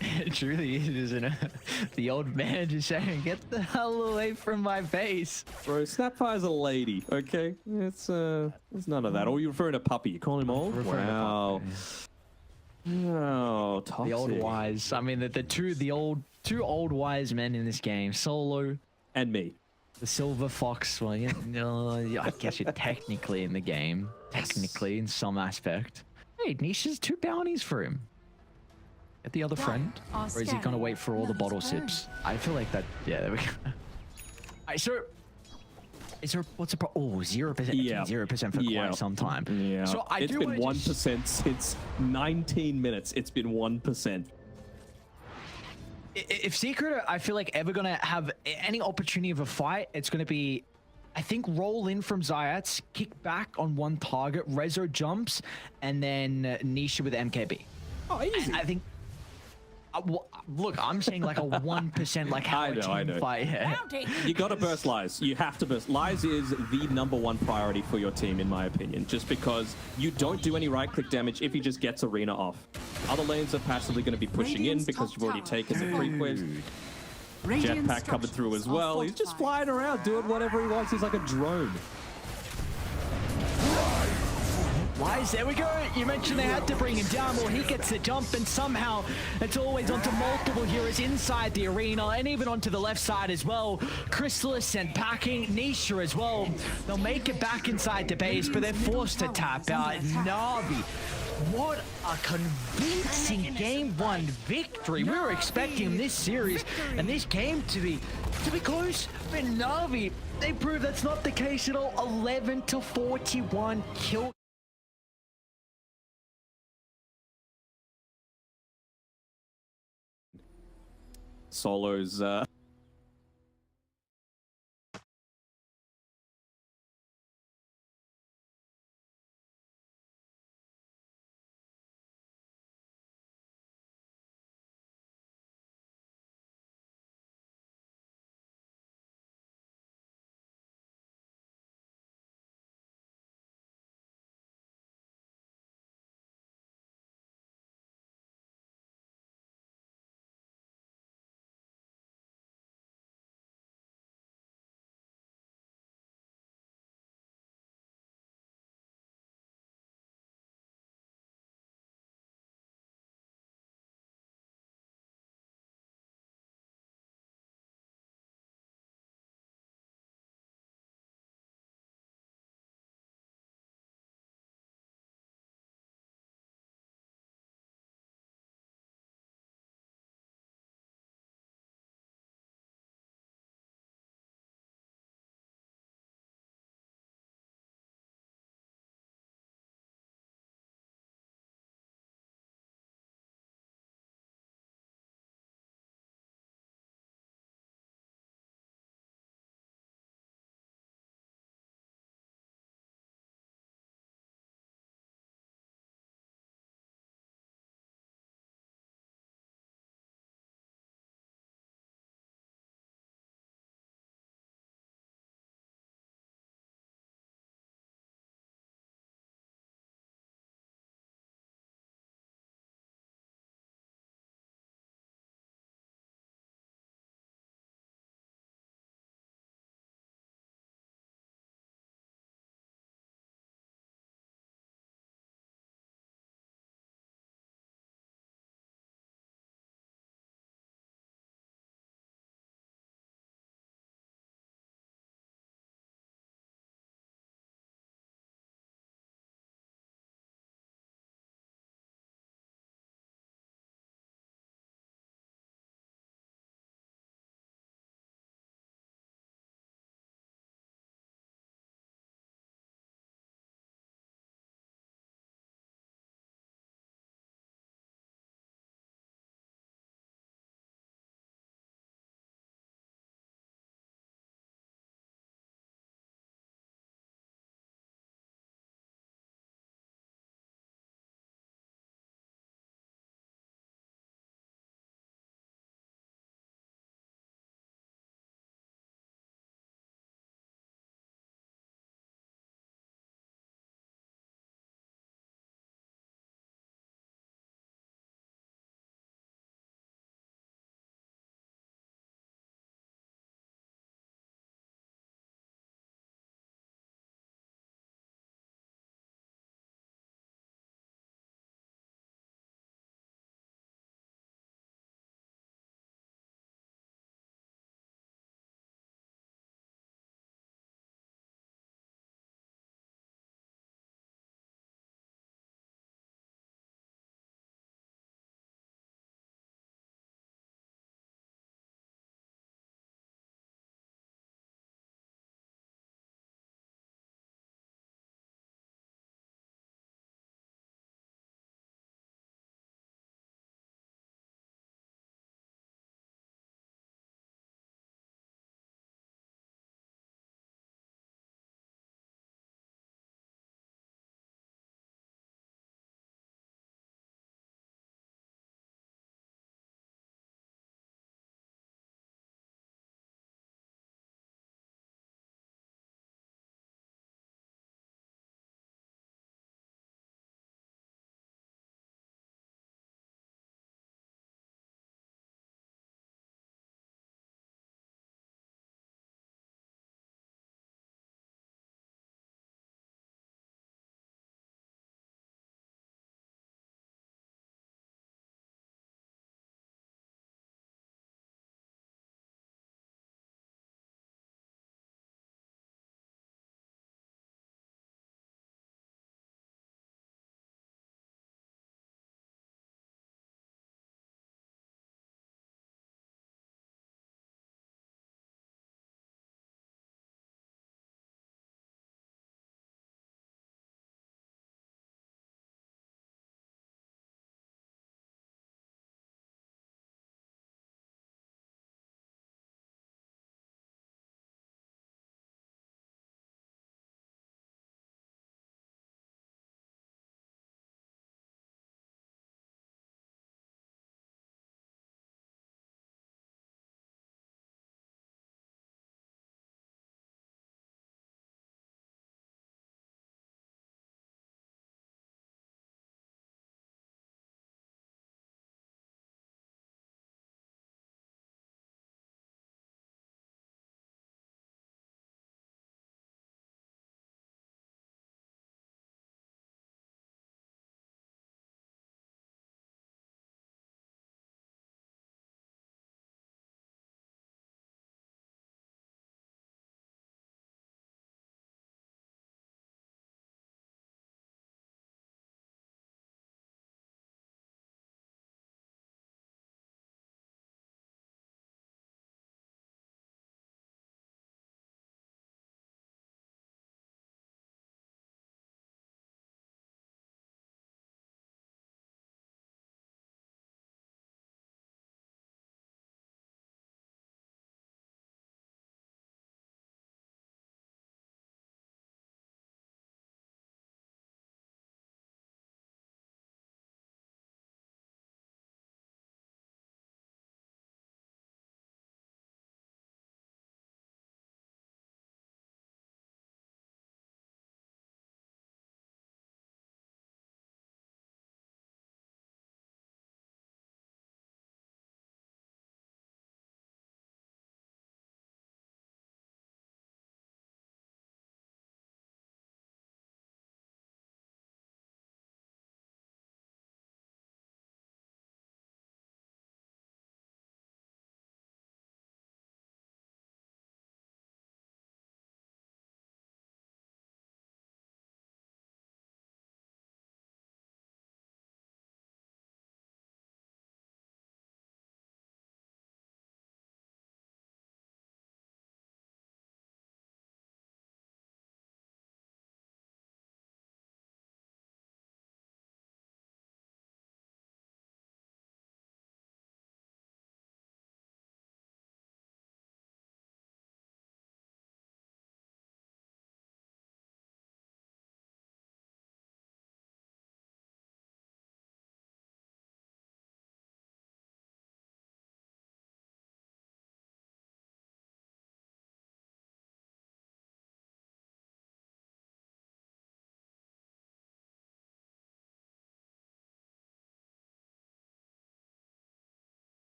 It truly is, isn't it? The old man just saying, "Get the hell away from my face." Bro, Snapfire's a lady, okay? It's none of that. Or you refer to puppy. You call him old? Referring to Wow. puppy. Oh, toxic. The old wise. I mean, the two old wise men in this game. Solo And me. the silver fox. Well, yeah, no, I guess you're technically in the game. Technically, in some aspect. Hey, Nisha's 2 bounties for him. Get the other friend, or is he gonna wait for all the bottle sips? I feel like that. Yeah, there we go. Alright, so is there what's the pro? Oh, 0%. Yeah. 0% for quite some time. Yeah. So It's been 1% since 19 minutes. It's been 1%. If Secret are, I feel like, ever gonna have any opportunity of a fight, it's gonna be, I think, roll in from Zayats, kick back on one target, Rezo jumps, and then Nisha with MKB. Oh, easy. I think. Look, I'm saying like a 1%, like how I know. fight. Yeah. You gotta burst Lies. You have to burst. Lies is the #1 priority for your team, in my opinion, just because you don't do any right-click damage if he just gets Arena off. Other lanes are passively going to be pushing in because you've already taken the creep waves. Jetpack coming through as well. He's just flying around, doing whatever he wants. He's like a drone. Wise, there we go. You mentioned they had to bring him down. Well, he gets the jump, and somehow it's always onto multiple heroes inside the arena, and even onto the left side as well. Chrysalis sent packing, Nisha as well. They'll make it back inside the base, but they're forced to tap out. Navi, what a convincing game 1 victory. We were expecting this series and this game to be close, but Navi, they prove that's not the case at all. 11-41 kill. Solo's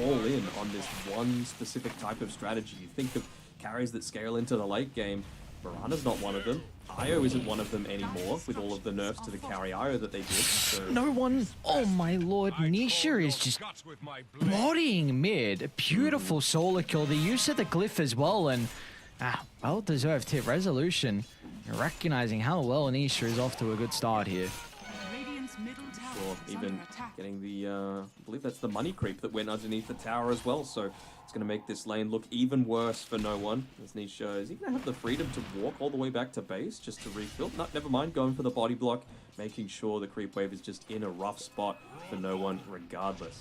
all in on this one specific type of strategy. You think of carries that scale into the late game. Mirana's not one of them. Io isn't one of them anymore with all of the nerfs to the carry Io that they did. So No one. Oh my lord, Nisha is just bodying mid. A beautiful solo kill. The use of the glyph as well, and well deserved hit. Resolution recognizing how well Nisha is off to a good start here. Radiant's middle tower or is even under attack. getting the, I believe that's the money creep that went underneath the tower as well. So it's going to make this lane look even worse for no one. As Nisha, is he going to have the freedom to walk all the way back to base just to refill? No, never mind, going for the body block, making sure the creep wave is just in a rough spot for no one regardless.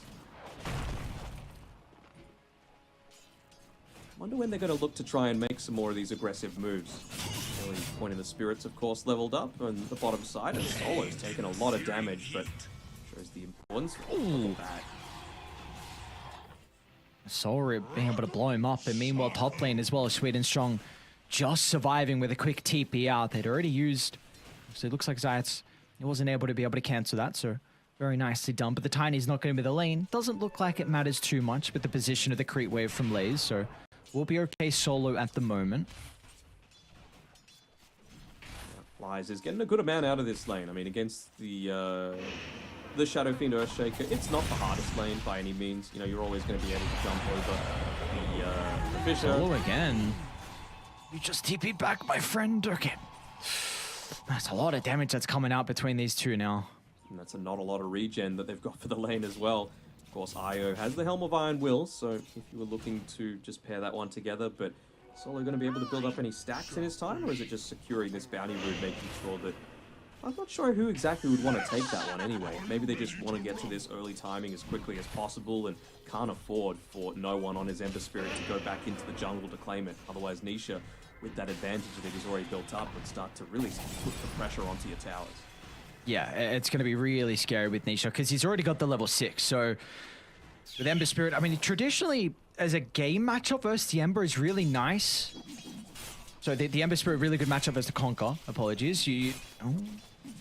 Wonder when they're going to look to try and make some more of these aggressive moves. Really pointing the spirits, of course, leveled up on the bottom side, and Solo's taken a lot of damage, but shows the importance of that. Sora being able to blow him up, and meanwhile top lane as well as Sweden Strong just surviving with a quick TP out. They'd already used, so it looks like Zayats, he wasn't able to cancel that, so very nicely done. But the Tiny's not going to be the lane. Doesn't look like it matters too much with the position of the creep wave from Laze, so we'll be okay solo at the moment. Flies is getting a good amount out of this lane. I mean, against the Shadow Fiend Earthshaker, it's not the hardest lane by any means. You know, you're always going to be able to jump over the Fisher. Solo again. You just TP'd back, my friend. Okay. That's a lot of damage that's coming out between these two now. And that's not a lot of regen that they've got for the lane as well. Of course, Io has the Helm of Iron Will, so if you were looking to just pair that one together, but Solo going to be able to build up any stacks in his time, or is it just securing this bounty route, making sure that... I'm not sure who exactly would want to take that one anyway. Maybe they just want to get to this early timing as quickly as possible and can't afford for no one on his Ember Spirit to go back into the jungle to claim it. Otherwise, Nisha, with that advantage that he's already built up, would start to really put the pressure onto your towers. Yeah, it's going to be really scary with Nisha because he's already got the level 6. So with Ember Spirit, I mean, traditionally, as a game matchup versus the Ember is really nice. So the Ember Spirit, really good matchup versus the Conquer. Apologies. You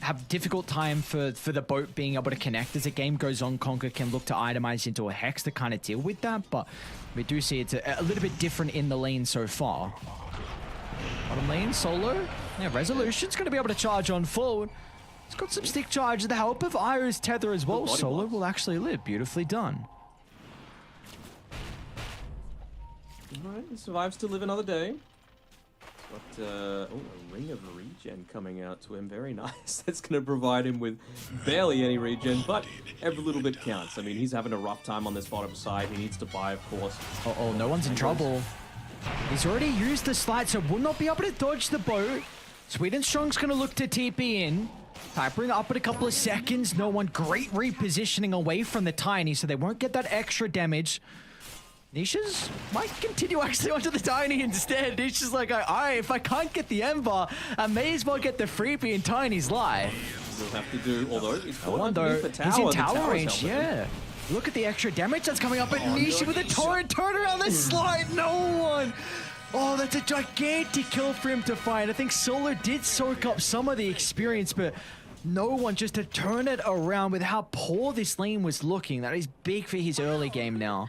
have difficult time for the boat being able to connect. As the game goes on, Conquer can look to itemize into a Hex to kind of deal with that. But we do see it's a little bit different in the lane so far. Bottom lane, Solo. Yeah, Resolution's going to be able to charge on forward. He's got some stick charge with the help of Io's Tether as well. Solo will actually live. Beautifully done. Alright, he survives to live another day. But, a ring of regen coming out to him. Very nice. That's going to provide him with barely any regen, but every little bit counts. I mean, he's having a rough time on this bottom side. He needs to buy, of course. Oh, no one's in trouble. He's already used the slide, so will not be able to dodge the boat. Sweden Strong's going to look to TP in. Tapering up in a couple of seconds. No one. Great repositioning away from the Tiny, so they won't get that extra damage. Nisha's might continue actually onto the Tiny instead. Nisha's like, alright, if I can't get the Ember, I may as well get the freebie in Tiny's life. We'll have to do, although he's he's in tower range, yeah. Look at the extra damage that's coming up at Nisha with a torrent. Turn around the slide, no one. Oh, that's a gigantic kill for him to find. I think Solo did soak up some of the experience, but no one just to turn it around with how poor this lane was looking. That is big for his early game now.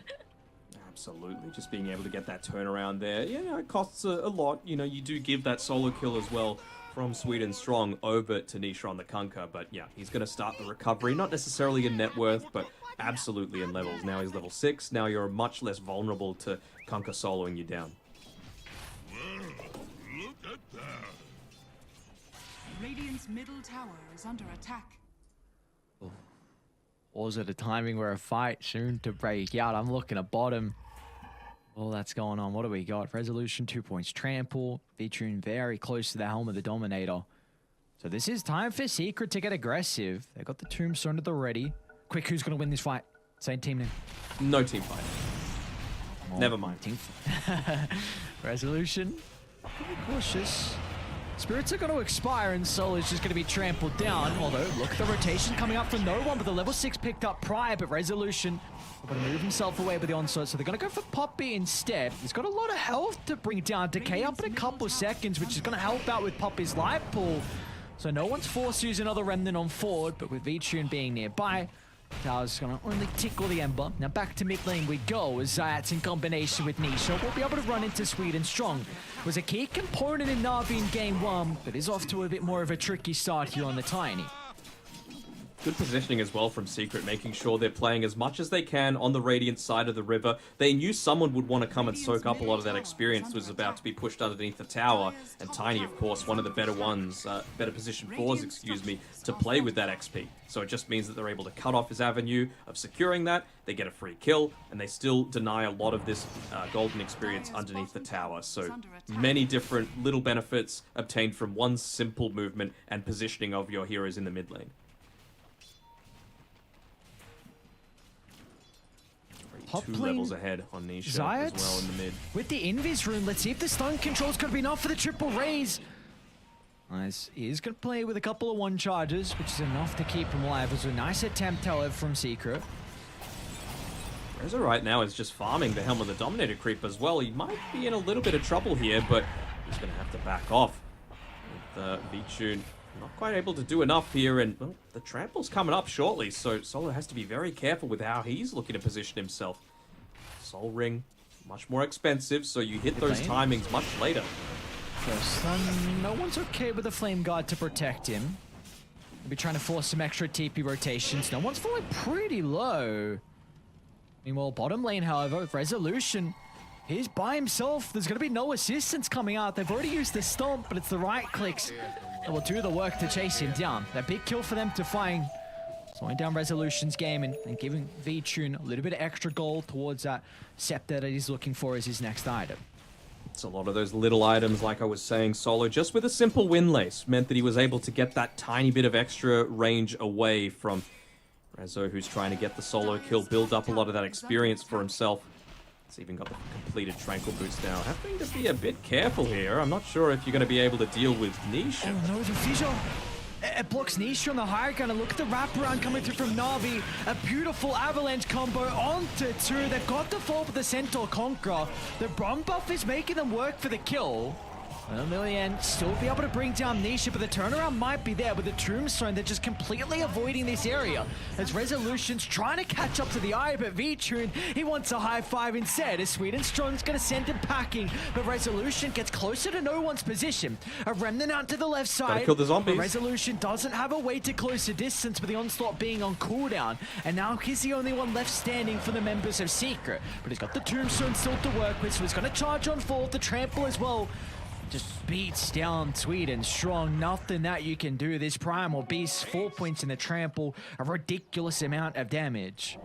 Absolutely, just being able to get that turnaround there. Yeah, it costs a lot. You know, you do give that solo kill as well from Sweden Strong over to Nisha on the Kunkka, but yeah, he's going to start the recovery. Not necessarily in net worth, but absolutely in levels. Now he's level 6. Now you're much less vulnerable to Kunkka soloing you down. Look at that. Radiant's middle tower is under attack. Was it a timing where a fight soon to break out? I'm looking at bottom. All that's going on. What do we got? Resolution, 2 points. Trample. V-Tune very close to the helm of the Dominator. So this is time for Secret to get aggressive. They got the Tombstone at the ready. Quick, who's going to win this fight? Same team name. No team fight. Oh, Never mind. Team Resolution. Be cautious. Spirits are going to expire and Solo's just going to be trampled down. Although, look at the rotation coming up from no one, but the level 6 picked up prior, but Resolution going to move himself away with the onslaught, so they're going to go for Poppy instead. He's got a lot of health to bring down. Decay up in a couple of seconds, which is going to help out with Poppy's life pool. So no one's forced to use another Remnant on forward, but with V-Tune being nearby, Tower's gonna only tickle the Ember. Now back to mid lane we go, as Zayat's in combination with Nisha will be able to run into Sweden strong. Was a key component in Navi in game 1, but is off to a bit more of a tricky start here on the Tiny. Good positioning as well from Secret, making sure they're playing as much as they can on the Radiant side of the river. They knew someone would want to come and soak up a lot of that experience that was about to be pushed underneath the tower. And Tiny, of course, one of the better ones, better position 4s, excuse me, to play with that XP. So it just means that they're able to cut off his avenue of securing that, they get a free kill, and they still deny a lot of this golden experience underneath the tower. So many different little benefits obtained from one simple movement and positioning of your heroes in the mid lane. Top 2 lane, levels ahead on Nisha as well in the mid. With the Invis rune, let's see if the stun control's gonna be enough for the triple raise. Nice. He is gonna play with a couple of 1 charges, which is enough to keep him alive. It was a nice attempt, however, from Secret. Reza right now is just farming the Helm of the Dominator creep as well. He might be in a little bit of trouble here, but he's gonna have to back off. With V-Tune not quite able to do enough here, and well, the trample's coming up shortly, so Solo has to be very careful with how he's looking to position himself. Soul Ring, much more expensive, so you hit those timings much later. First stun, no one's okay with the Flame Guard to protect him. We'll be trying to force some extra TP rotations. No one's falling pretty low. Meanwhile, bottom lane, however, with Resolution, he's by himself. There's going to be no assistance coming out. They've already used the stomp, but it's the right clicks that will do the work to chase him down. That big kill for them to find, slowing down Resolution's game and giving V-Tune a little bit of extra gold towards that scepter that he's looking for as his next item. It's a lot of those little items, like I was saying, Solo, just with a simple windlace, meant that he was able to get that tiny bit of extra range away from Rezo, who's trying to get the solo kill, build up a lot of that experience for himself. He's even got the completed Tranquil Boots now. Having to be a bit careful here. I'm not sure if you're going to be able to deal with Nisha. Oh no, the Fissure. It blocks Nisha on the higher ground, and look at the wraparound coming through from Navi. A beautiful avalanche combo onto 2. They've got the fall with the Centaur Conqueror. The Bron buff is making them work for the kill. Well, Lilian still be able to bring down Nisha, but the turnaround might be there with the Tombstone. They're just completely avoiding this area as Resolution's trying to catch up to the eye, but V-Tune, he wants a high five instead as Sweden Strong's going to send him packing, but Resolution gets closer to no one's position. A Remnant out to the left side. Gotta kill the zombies. But Resolution doesn't have a way to close the distance with the Onslaught being on cooldown, and now he's the only one left standing for the members of Secret, but he's got the Tombstone still to work with, so he's going to charge on forward, the Trample as well. Just beats down Sweden Strong. Nothing that you can do. This Primal Beast, 4 points in the Trample, a ridiculous amount of damage.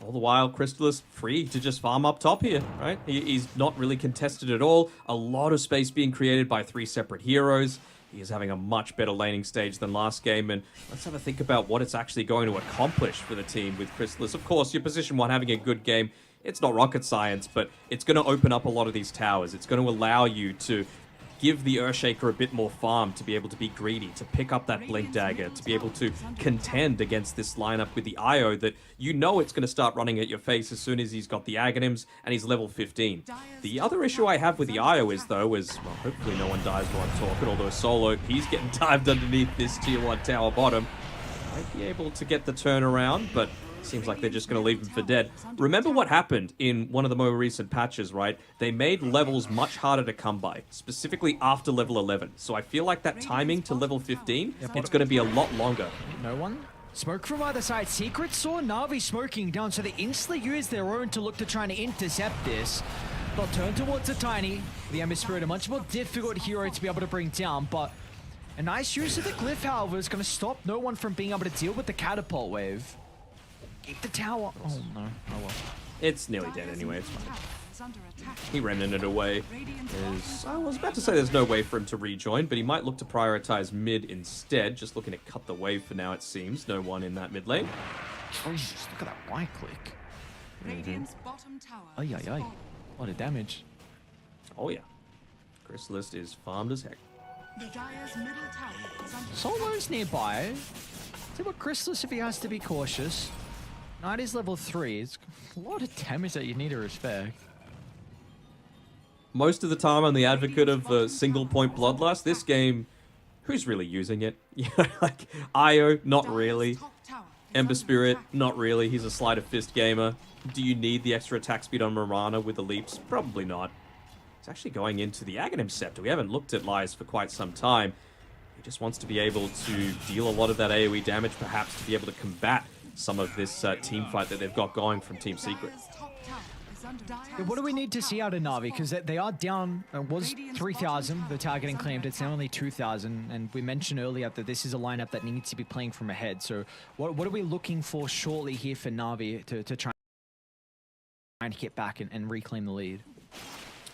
All the while, Crystallis free to just farm up top here, right? He's not really contested at all. A lot of space being created by 3 separate heroes. He is having a much better laning stage than last game, and let's have a think about what it's actually going to accomplish for the team with Crystallis. Of course, your position 1 having a good game, it's not rocket science, but it's going to open up a lot of these towers. It's going to allow you to give the Earthshaker a bit more farm, to be able to be greedy, to pick up that Blink Dagger, to be able to contend against this lineup with the IO that you know it's going to start running at your face as soon as he's got the Aghanims and he's level 15. The other issue I have with the IO is, though, well, hopefully no one dies while I'm talking, although Solo, he's getting dived underneath this tier 1 tower bottom. Might be able to get the turnaround, but seems like they're just going to leave him for dead. Remember what happened in one of the more recent patches, right? They made levels much harder to come by, specifically after level 11. So I feel like that timing to level 15, it's going to be a lot longer. No one? Smoke from either side. Secret saw Navi smoking down, so they instantly use their own to look to try and intercept this. They'll turn towards the Tiny. The Ember Spirit, a much more difficult hero to be able to bring down, but a nice use of the Glyph, however, is going to stop no one from being able to deal with the Catapult Wave. Keep the tower. Oh no. Oh well. It's nearly dead anyway, it's fine. He remnanted away. I was about to say there's no way for him to rejoin, but he might look to prioritize mid instead. Just looking to cut the wave for now, it seems. No one in that mid lane. Jesus, look at that right click. Radiant's bottom tower. Ay, ay, ay. What a damage. Oh yeah. Crystallis is farmed as heck. Dire's middle tower is under Solo's nearby. See what Crystallis if he has to be cautious. Knight is level 3. It's a lot of damage that you need to respect. Most of the time I'm the advocate of single point bloodlust. This game, who's really using it? You know, like IO, not really. Top tower Ember Spirit, not really. He's a sleight of fist gamer. Do you need the extra attack speed on Mirana with the leaps? Probably not. He's actually going into the Aghanim Scepter. We haven't looked at Lies for quite some time. He just wants to be able to deal a lot of that AoE damage, perhaps to be able to combat some of this team fight that they've got going from Team Secret. Yeah, what do we need to see out of Navi? Because they are down, it was 3,000, the targeting claimed, it's now only 2,000, and we mentioned earlier that this is a lineup that needs to be playing from ahead. So what are we looking for shortly here for Navi to try and get back and reclaim the lead?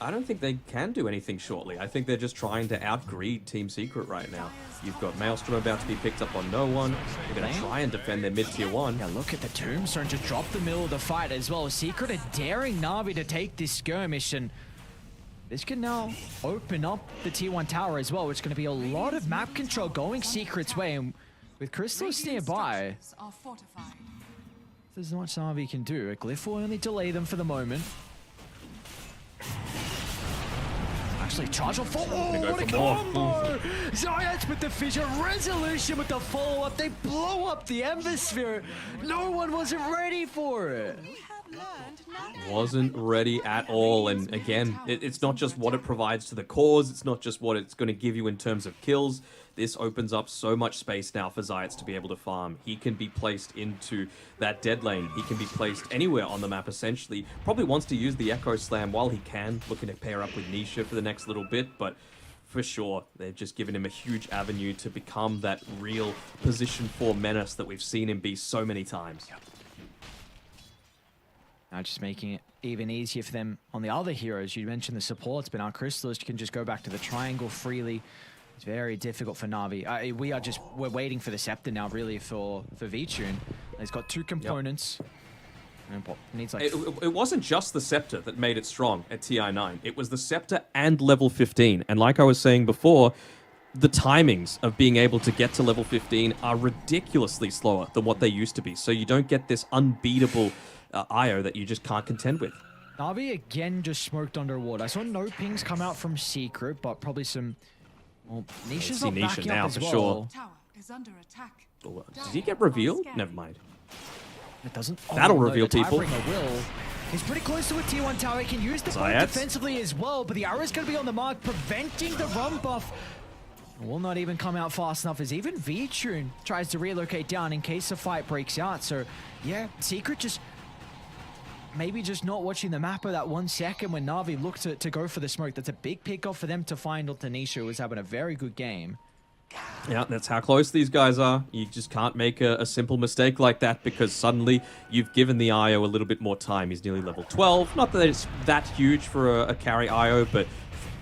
I don't think they can do anything shortly. I think they're just trying to outgreed Team Secret right now. You've got Maelstrom about to be picked up on no one. They're going to try and defend their mid-tier 1. Yeah, look at the Tombstone just drop the middle of the fight as well. Secret are daring Navi to take this skirmish, and this can now open up the tier 1 tower as well, which is going to be a lot of map control going Secret's way. And with Crystallis nearby, there's not much Navi can do. A glyph will only delay them for the moment. Actually, charge on full. Oh, what a combo! Zayats with the fissure, Resolution with the follow-up. They blow up the Ember Sphere. No one wasn't ready for it. Wasn't ready at all. And again, it's not just what it provides to the cause. It's not just what it's going to give you in terms of kills. This opens up so much space now for Zayats to be able to farm. He can be placed into that dead lane. He can be placed anywhere on the map, essentially. Probably wants to use the Echo Slam while he can, looking to pair up with Nisha for the next little bit, but for sure, they've just given him a huge avenue to become that real position 4 menace that we've seen him be so many times. Now just making it even easier for them on the other heroes. You mentioned the supports, but now Crystallis can just go back to the triangle freely. It's very difficult for Navi. We're waiting for the Scepter now, really, for V-Tune. He's got 2 components. Yep. And needs like... It wasn't just the Scepter that made it strong at TI9. It was the Scepter and level 15. And like I was saying before, the timings of being able to get to level 15 are ridiculously slower than what they used to be. So you don't get this unbeatable IO that you just can't contend with. Navi again just smoked underwater. I saw no pings come out from Secret, but probably some... Well, Nisha's not backing now, up as for well. sure. Tower is under attack. Did he get revealed? Never mind. It doesn't. That'll no, reveal the people. Tidebringer will. He's pretty close to a tier 1 tower. He can use the boat defensively as well, but the arrow's going to be on the mark, preventing the run buff. It will not even come out fast enough as even V-Tune tries to relocate down in case the fight breaks out. So, yeah, Secret just... Maybe just not watching the map of that 1 second when Navi looked to go for the smoke. That's a big pickoff for them to find on Tanisha, who was having a very good game. Yeah, that's how close these guys are. You just can't make a simple mistake like that because suddenly you've given the IO a little bit more time. He's nearly level 12. Not that it's that huge for a carry IO, but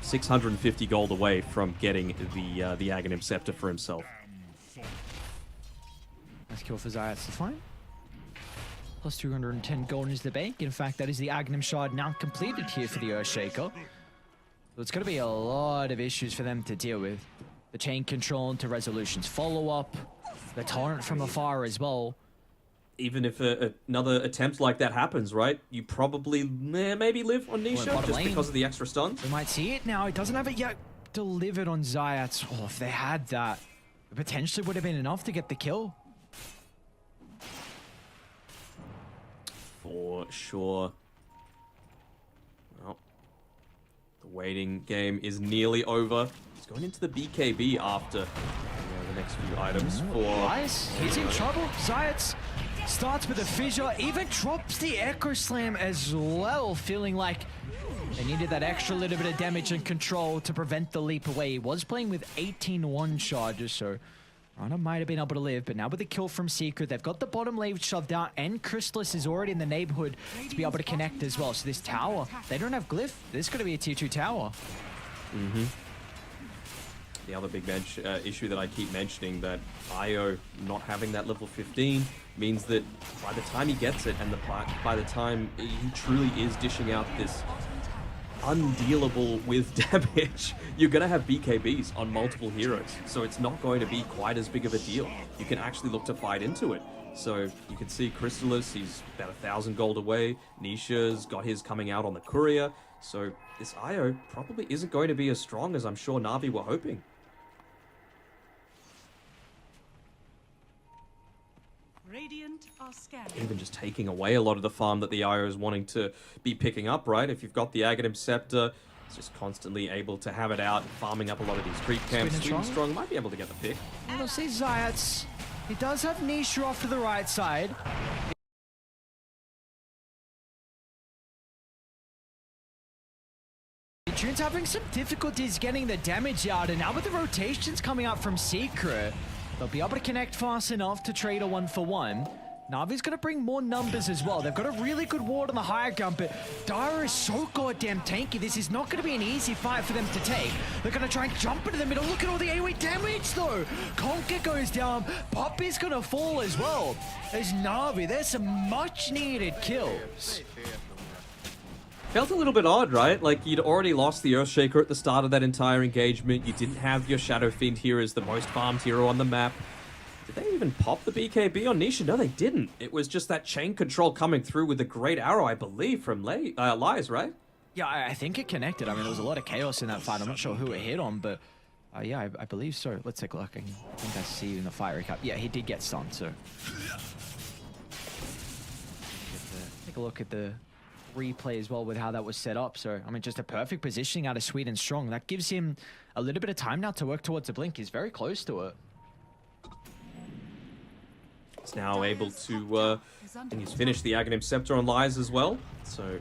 650 gold away from getting the Aghanim Scepter for himself. Nice kill for Zayats to find. Plus 210 gold into the bank. In fact, that is the Aghanim Shard now completed here for the Earthshaker. So it's going to be a lot of issues for them to deal with. The chain control into Resolution's follow-up. The torrent from afar as well. Even if another attempt like that happens, right? You probably maybe live on Nisha just because of the extra stuns. We might see it now. He doesn't have it yet delivered on Zayats. Oh, if they had that, it potentially would have been enough to get the kill. For sure. Well, the waiting game is nearly over. He's going into the BKB after the next few items for... Nice. He's in trouble. Zayats starts with a fissure, even drops the Echo Slam as well, feeling like they needed that extra little bit of damage and control to prevent the leap away. He was playing with 18 one-charges, so Rana might have been able to live, but now with the kill from Secret, they've got the bottom lane shoved out, and Crystallis is already in the neighborhood to be able to connect as well. So this tower, they don't have glyph. This is going to be a tier 2 tower. Mm-hmm. The other big issue that I keep mentioning, that IO not having that level 15 means that by the time he gets it, and by the time he truly is dishing out this undealable with damage, you're going to have BKBs on multiple heroes, so it's not going to be quite as big of a deal. You can actually look to fight into it. So you can see Crystallis, he's about 1,000 gold away. Nisha's got his coming out on the courier. So this IO probably isn't going to be as strong as I'm sure Navi were hoping. Radiant are scanning. Even just taking away a lot of the farm that the IO is wanting to be picking up, right? If you've got the Aghanim Scepter, it's just constantly able to have it out, farming up a lot of these creep camps. Sweden Strong might be able to get the pick. And we'll see Zayats. He does have Nisha off to the right side. June's having some difficulties getting the damage out, and now with the rotations coming out from Secret, they'll be able to connect fast enough to trade a 1-for-1. Navi's going to bring more numbers as well. They've got a really good ward on the higher ground, but Dara is so goddamn tanky. This is not going to be an easy fight for them to take. They're going to try and jump into the middle. Look at all the AoE damage, though. Conker goes down. Poppy's going to fall as well. There's Navi. There's some much-needed kills. Felt a little bit odd, right? Like, you'd already lost the Earthshaker at the start of that entire engagement. You didn't have your Shadow Fiend here as the most farmed hero on the map. Did they even pop the BKB on Nisha? No, they didn't. It was just that chain control coming through with a great arrow, I believe, from Lies, right? Yeah, I think it connected. I mean, there was a lot of chaos in that fight. I'm not sure who it hit on, but yeah, I believe so. Let's take a look. I think I see in the fire recap. Yeah, he did get stunned, so. Take a look at the replay as well with how that was set up. So, I mean, just a perfect positioning out of Sweden Strong. That gives him a little bit of time now to work towards the blink. He's very close to it. He's now able to, and he's finished the Aghanim Scepter on Lies as well. So,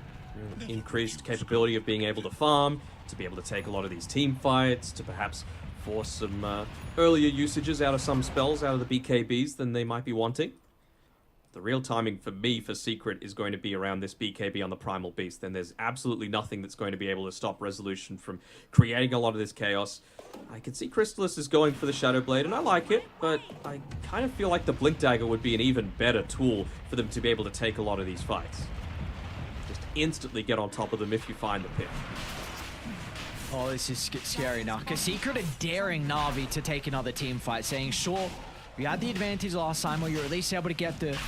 increased capability of being able to farm, to be able to take a lot of these team fights, to perhaps force some earlier usages out of some spells, out of the BKBs than they might be wanting. The real timing for me for Secret is going to be around this BKB on the Primal Beast. Then there's absolutely nothing that's going to be able to stop Resolution from creating a lot of this chaos. I can see Crystallis is going for the Shadow Blade, and I like it, but I kind of feel like the Blink Dagger would be an even better tool for them to be able to take a lot of these fights. Just instantly get on top of them if you find the pick. Oh, this is scary now, because Secret are daring Navi to take another team fight, saying, sure, we had the advantage last time, or you're at least able to get the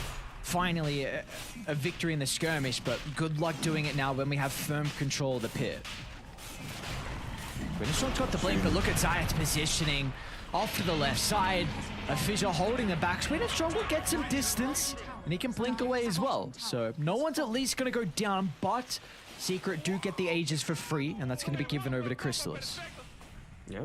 finally a victory in the skirmish, but good luck doing it now when we have firm control of the pit. Swinstrom's got the blink, but look at Zayat's positioning off to the left side. A Fissure holding the back. Swinstrom will get some distance, and he can blink away as well. So no one's at least going to go down, but Secret do get the Aegis for free, and that's going to be given over to Crystallis. Yeah.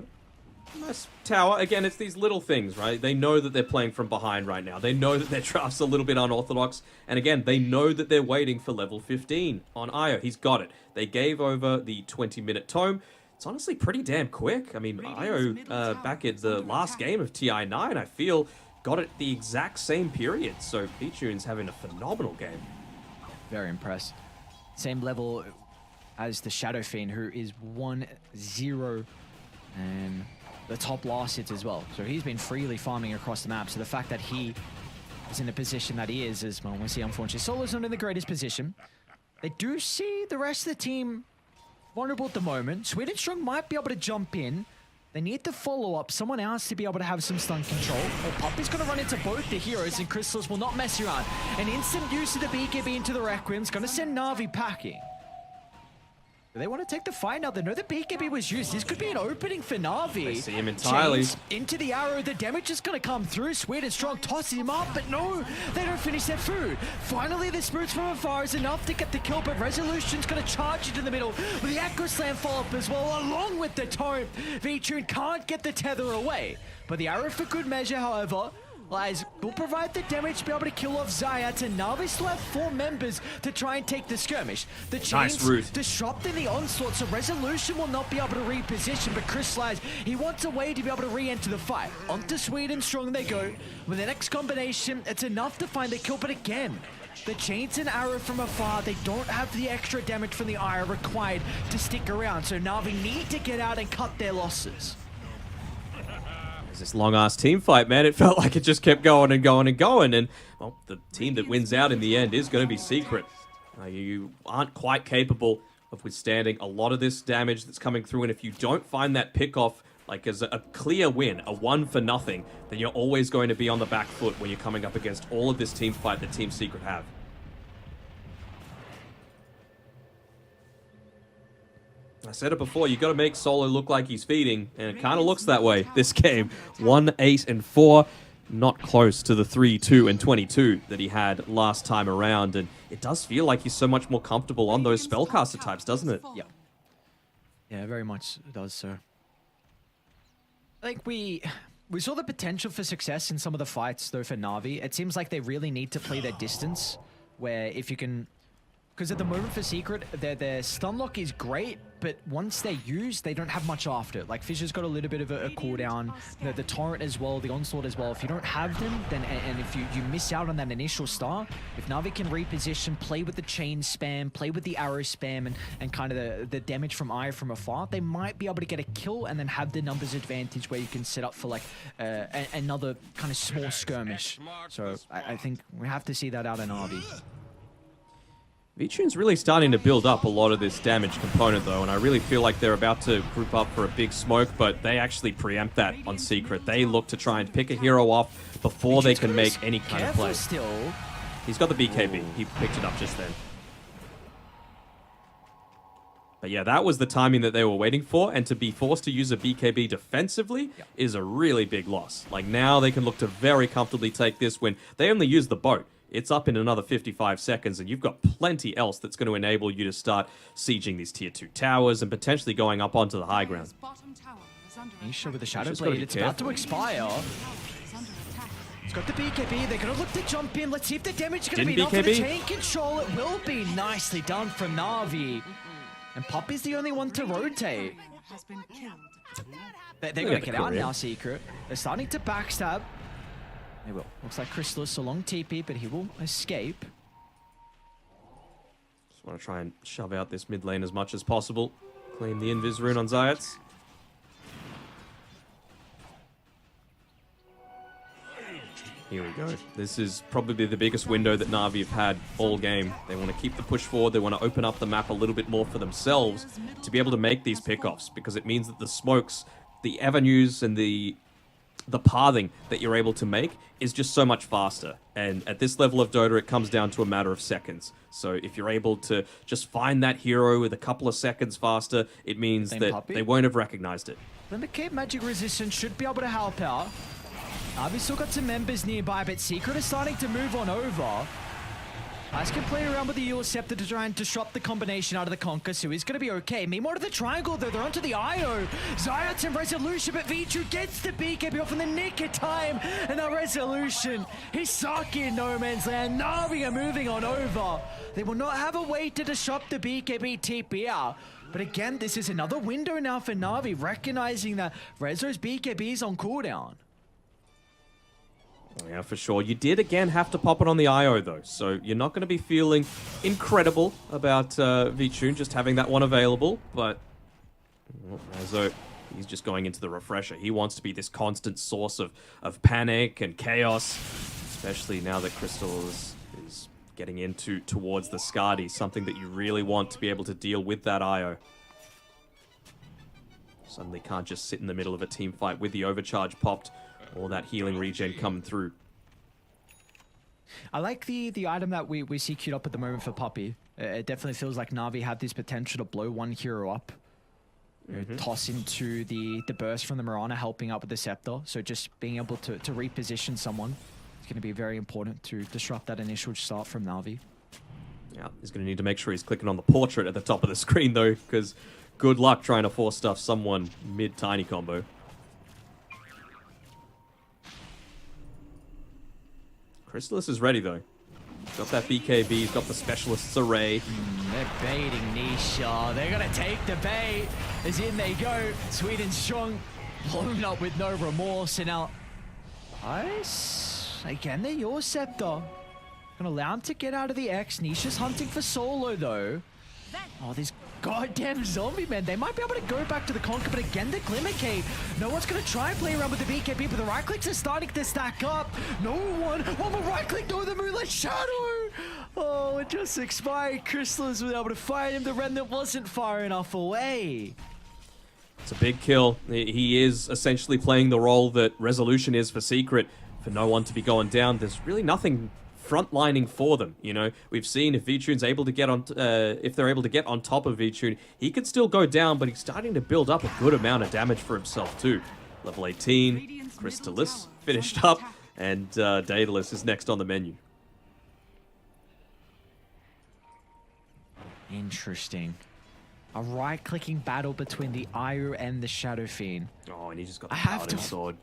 Nice tower. Again, it's these little things, right? They know that they're playing from behind right now. They know that their draft's a little bit unorthodox. And again, they know that they're waiting for level 15 on Io. He's got it. They gave over the 20-minute tome. It's honestly pretty damn quick. I mean, Io, back at the last game of TI9, I feel, got it the exact same period. So Pichu's having a phenomenal game. Very impressed. Same level as the Shadow Fiend, who is 1-0 and the top last hits as well. So he's been freely farming across the map. So the fact that he is in the position that he is well, we see, unfortunately, Solo's not in the greatest position. They do see the rest of the team vulnerable at the moment. Sweden Strong might be able to jump in. They need to follow up someone else to be able to have some stun control. Well, Puppy's going to run into both the heroes, and Crystallis will not mess around. An instant use of the BKB into the Requiem's going to send Navi packing. Do they want to take the fight now? They know the BKB was used. This could be an opening for Navi. They see him entirely. Chains into the arrow. The damage is going to come through. Sweden Strong tosses him up, but no, they don't finish their food. Finally, the Spirits from afar is enough to get the kill, but Resolution's going to charge into the middle with the Acro Slam follow-up as well, along with the tome. Vichun can't get the tether away, but the arrow for good measure, however, Lies will provide the damage to be able to kill off Zayat, and Navi still have 4 members to try and take the skirmish. The chains disrupting the onslaught, so Resolution will not be able to reposition, but Chris Lies, he wants a way to be able to re-enter the fight. Onto Sweden Strong they go. With the next combination, it's enough to find the kill, but again, the chains and arrow from afar, they don't have the extra damage from the ire required to stick around, so Navi need to get out and cut their losses. This long-ass team fight, man. It felt like it just kept going and going and going. And, well, the team that wins out in the end is going to be Secret. You aren't quite capable of withstanding a lot of this damage that's coming through. And if you don't find that pick-off, like, as a clear win, a 1-for-0, then you're always going to be on the back foot when you're coming up against all of this team fight that Team Secret have. I said it before, you got to make Solo look like he's feeding, and it kind of looks that way this game. 1-8-4. not close to the 3, 2, and 22 that he had last time around, and it does feel like he's so much more comfortable on those spellcaster types, doesn't it? Yeah. Yeah, very much it does, sir. I think we saw the potential for success in some of the fights, though, for Navi. It seems like they really need to play their distance, where if you can... Because at the moment for Secret, their stun lock is great, but once they're used, they don't have much after. Like, Fisher's got a little bit of a cooldown, the Torrent as well, the Onslaught as well. If you don't have them, then and if you miss out on that initial start, if Navi can reposition, play with the chain spam, play with the arrow spam, and kind of the damage from Eye from afar, they might be able to get a kill and then have the numbers advantage where you can set up for like another kind of small skirmish. So I think we have to see that out in Navi. Vichune's really starting to build up a lot of this damage component, though, and I really feel like they're about to group up for a big smoke, but they actually preempt that on Secret. They look to try and pick a hero off before they can make any kind of play. Still. He's got the BKB. He picked it up just then. But yeah, that was the timing that they were waiting for, and to be forced to use a BKB defensively is a really big loss. Like, now they can look to very comfortably take this when they only use the boat. It's up in another 55 seconds, and you've got plenty else that's going to enable you to start sieging these tier 2 towers and potentially going up onto the high ground. Nisha with the Shadow Blade, it's about to expire. It's got the BKB, they're going to look to jump in. Let's see if the damage is going to be enough for the chain control. It will be nicely done from Navi. And Puppy's the only one to rotate. They're going to get out now, Secret. They're starting to backstab. They will. Looks like Chrysalis a long TP, but he will escape. Just want to try and shove out this mid lane as much as possible. Claim the Invis rune on Zayats. Here we go. This is probably the biggest window that Navi have had all game. They want to keep the push forward. They want to open up the map a little bit more for themselves to be able to make these pickoffs, because it means that the smokes, the avenues, and the pathing that you're able to make is just so much faster. And at this level of Dota, it comes down to a matter of seconds. So if you're able to just find that hero with a couple of seconds faster, it means that they won't have recognized it. Then the Cape Magic Resistance should be able to help out. Navi's still got some members nearby, but Secret is starting to move on over. Ice can play around with the Eul Scepter to try and disrupt the combination out of the Conquer, so he's going to be okay. Meanwhile, to the Triangle, though, they're onto the IO. Zayats and Resolution, but Vichu gets the BKB off in the nick of time. And now Resolution, he's stuck in no man's land. Navi are moving on over. They will not have a way to disrupt the BKB TP out. But again, this is another window now for Navi, recognizing that Rezo's BKB is on cooldown. Yeah, for sure. You did, again, have to pop it on the IO, though. So you're not going to be feeling incredible about Vichune just having that one available. But Rezo, he's just going into the refresher. He wants to be this constant source of panic and chaos, especially now that Crystal is getting into towards the Skadi, something that you really want to be able to deal with that IO. Suddenly can't just sit in the middle of a team fight with the overcharge popped. All that healing regen coming through. I like the item that we see queued up at the moment for Puppy. It definitely feels like Navi have this potential to blow one hero up. Toss into the burst from the Mirana, helping out with the Scepter. So just being able to reposition someone is going to be very important to disrupt that initial start from Navi. Yeah, he's going to need to make sure he's clicking on the portrait at the top of the screen, though, because good luck trying to force stuff someone mid-tiny combo. Chrysalis is ready, though. He's got that BKB, he's got the Specialist's Array. They're baiting Nisha. They're going to take the bait. As in they go. Sweet and strong. Blown up with no remorse. And now... Ice. Again, they're your Scepter. Going to allow him to get out of the X. Nisha's hunting for solo, though. Oh, this goddamn zombie, man. They might be able to go back to the Conquer, but again, the Glimmer Cape. No one's going to try and play around with the BKB, but the right clicks are starting to stack up. No one. One more right click, no, the Moonlight Shadow. Oh, it just expired. Chrysalis was able to fire him. The Remnant wasn't far enough away. It's a big kill. He is essentially playing the role that Resolution is for Secret, for no one to be going down. There's really nothing frontlining for them, you know. We've seen if Vichune's able to get on, if they're able to get on top of Vichune, he could still go down, but he's starting to build up a good amount of damage for himself too. Level 18, Chrysalis finished up. and Daedalus is next on the menu. Interesting. A right-clicking battle between the Ayu and the Shadow Fiend. Oh, and he just got I the have Paladin to- sword.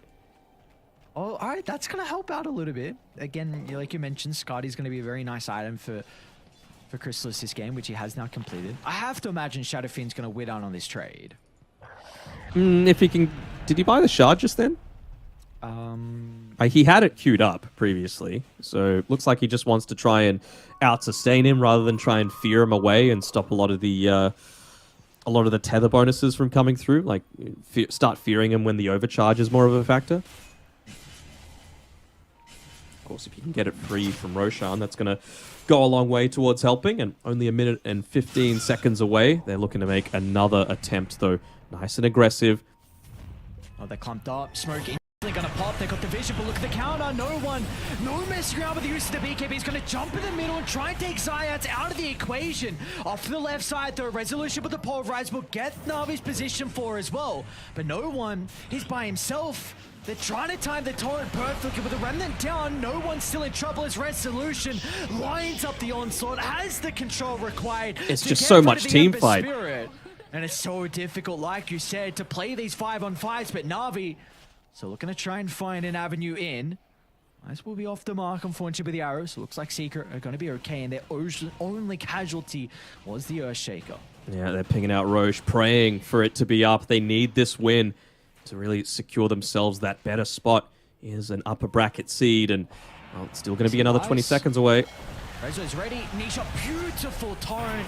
Oh, all right, that's gonna help out a little bit. Again, like you mentioned, Scotty's gonna be a very nice item for Chrysalis this game, which he has now completed. I have to imagine Shadow Fiend's gonna win out on this trade. If he can... Did he buy the shard just then? He had it queued up previously, so looks like he just wants to try and out-sustain him rather than try and fear him away and stop a lot of the tether bonuses from coming through. Like, start fearing him when the overcharge is more of a factor. Of course, if you can get it free from Roshan, that's going to go a long way towards helping. And only 1 minute and 15 seconds away. They're looking to make another attempt, though. Nice and aggressive. Oh, they clumped up. Smoke instantly gonna pop. They got the vision, but look at the counter. No messing around with the use of the BKB. He's gonna jump in the middle and try and take Zayats out of the equation. Off to the left side, though. Resolution with the pulverize will get Navi's position for as well. But no one, he's by himself. They're trying to time the torrent perfectly with the remnant down. No one's still in trouble as Resolution lines up the onslaught, has the control required. It's to just get so rid much of the team Ember fight. Spirit. And it's so difficult, like you said, to play these 5-on-5s, but Navi, so looking to try and find an avenue in. This will be off the mark, unfortunately, with the arrows. So looks like Secret are going to be okay, and their only casualty was the Earthshaker. Yeah, they're pinging out Roche, praying for it to be up. They need this win to really secure themselves that better spot. Here's an upper bracket seed, and well, it's still going to be another 20 seconds away. Rezo's ready. Nisha, beautiful torrent.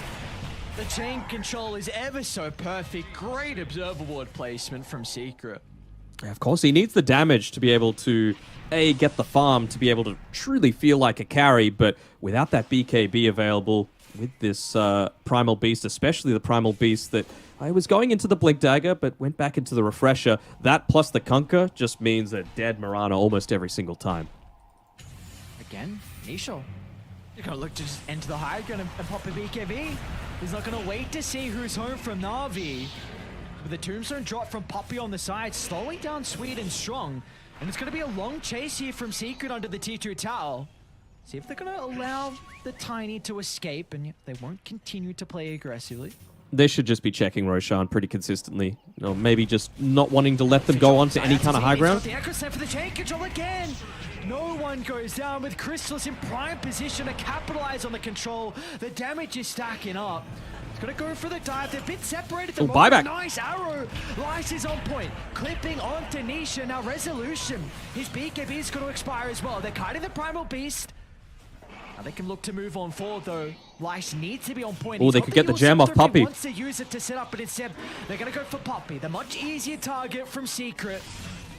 The chain control is ever so perfect. Great observer ward placement from Secret. Yeah, of course, he needs the damage to be able to, A, get the farm, to be able to truly feel like a carry, but without that BKB available, with this Primal Beast, especially the Primal Beast that I was going into the Blink Dagger, but went back into the Refresher, that plus the Kunkka just means a dead Mirana almost every single time. Again, Nisha. You're going to look to just enter the high ground and pop a BKB. He's not going to wait to see who's home from Navi. With the Tombstone drop from Poppy on the side, slowing down Sweet and Strong. And it's going to be a long chase here from Secret under the T2 tower. See if they're going to allow the Tiny to escape, and they won't continue to play aggressively. They should just be checking Roshan pretty consistently. Or maybe just not wanting to let them go on to any kind of high ground. The Echo set for the chain control again. No one goes down with Chrysalis in prime position to capitalize on the control. The damage is stacking up. It's gonna go for the dive. They're a bit separated. Oh, buyback. Nice arrow. Lice is on point. Clipping onto Nisha. Now Resolution. His BKB is going to expire as well. They're kiting the Primal Beast. Now they can look to move on forward though. Lice needs to be on point. Oh, they could get the gem off Poppy. He wants to use it to set up, but instead they're going to go for Poppy. The much easier target from Secret.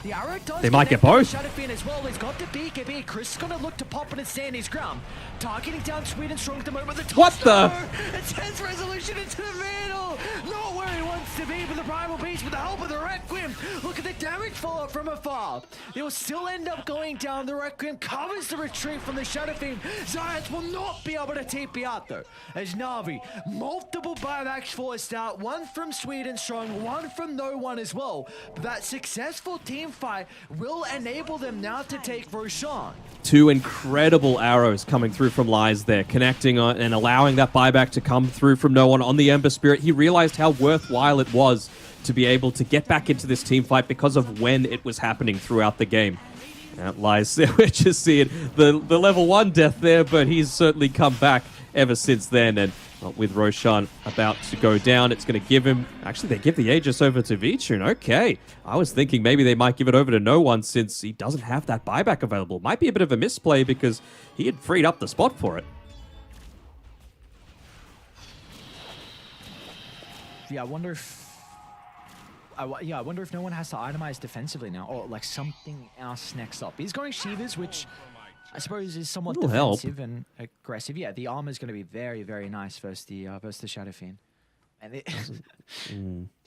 The arrow does They might get connect both. with Shadow Fiend as well. He's got the BKB. Chris is going to look to pop it and stand his ground. Targeting down Sweet and Strong at the moment. The What the? It sends Resolution into the middle. Not where he wants to be with the Primal Beast with the help of the Requiem. Look at the damage follow from afar. They will still end up going down. The Requiem covers the retreat from the Shadow Fiend. Zayats will not be able to TP out though. As Navi, multiple buybacks forced out. One from Sweet and Strong, one from No One as well. But that successful team fight will enable them now to take Roshan. Two incredible arrows coming through from Lies there, connecting on and allowing that buyback to come through from No One on the Ember Spirit. He realized how worthwhile it was to be able to get back into this team fight because of when it was happening throughout the game. Lies there, we're just seeing the level 1 death there, but he's certainly come back ever since then. And with Roshan about to go down, it's going to give him... Actually, they give the Aegis over to Vichun. Okay. I was thinking maybe they might give it over to No One since he doesn't have that buyback available. Might be a bit of a misplay because he had freed up the spot for it. Yeah, I wonder if... I wonder if No One has to itemize defensively now, or like something else next up. He's going Shivas, which I suppose is somewhat It'll help. defensive and aggressive. Yeah, the armor is going to be very, very nice versus the Shadow Fiend. And it,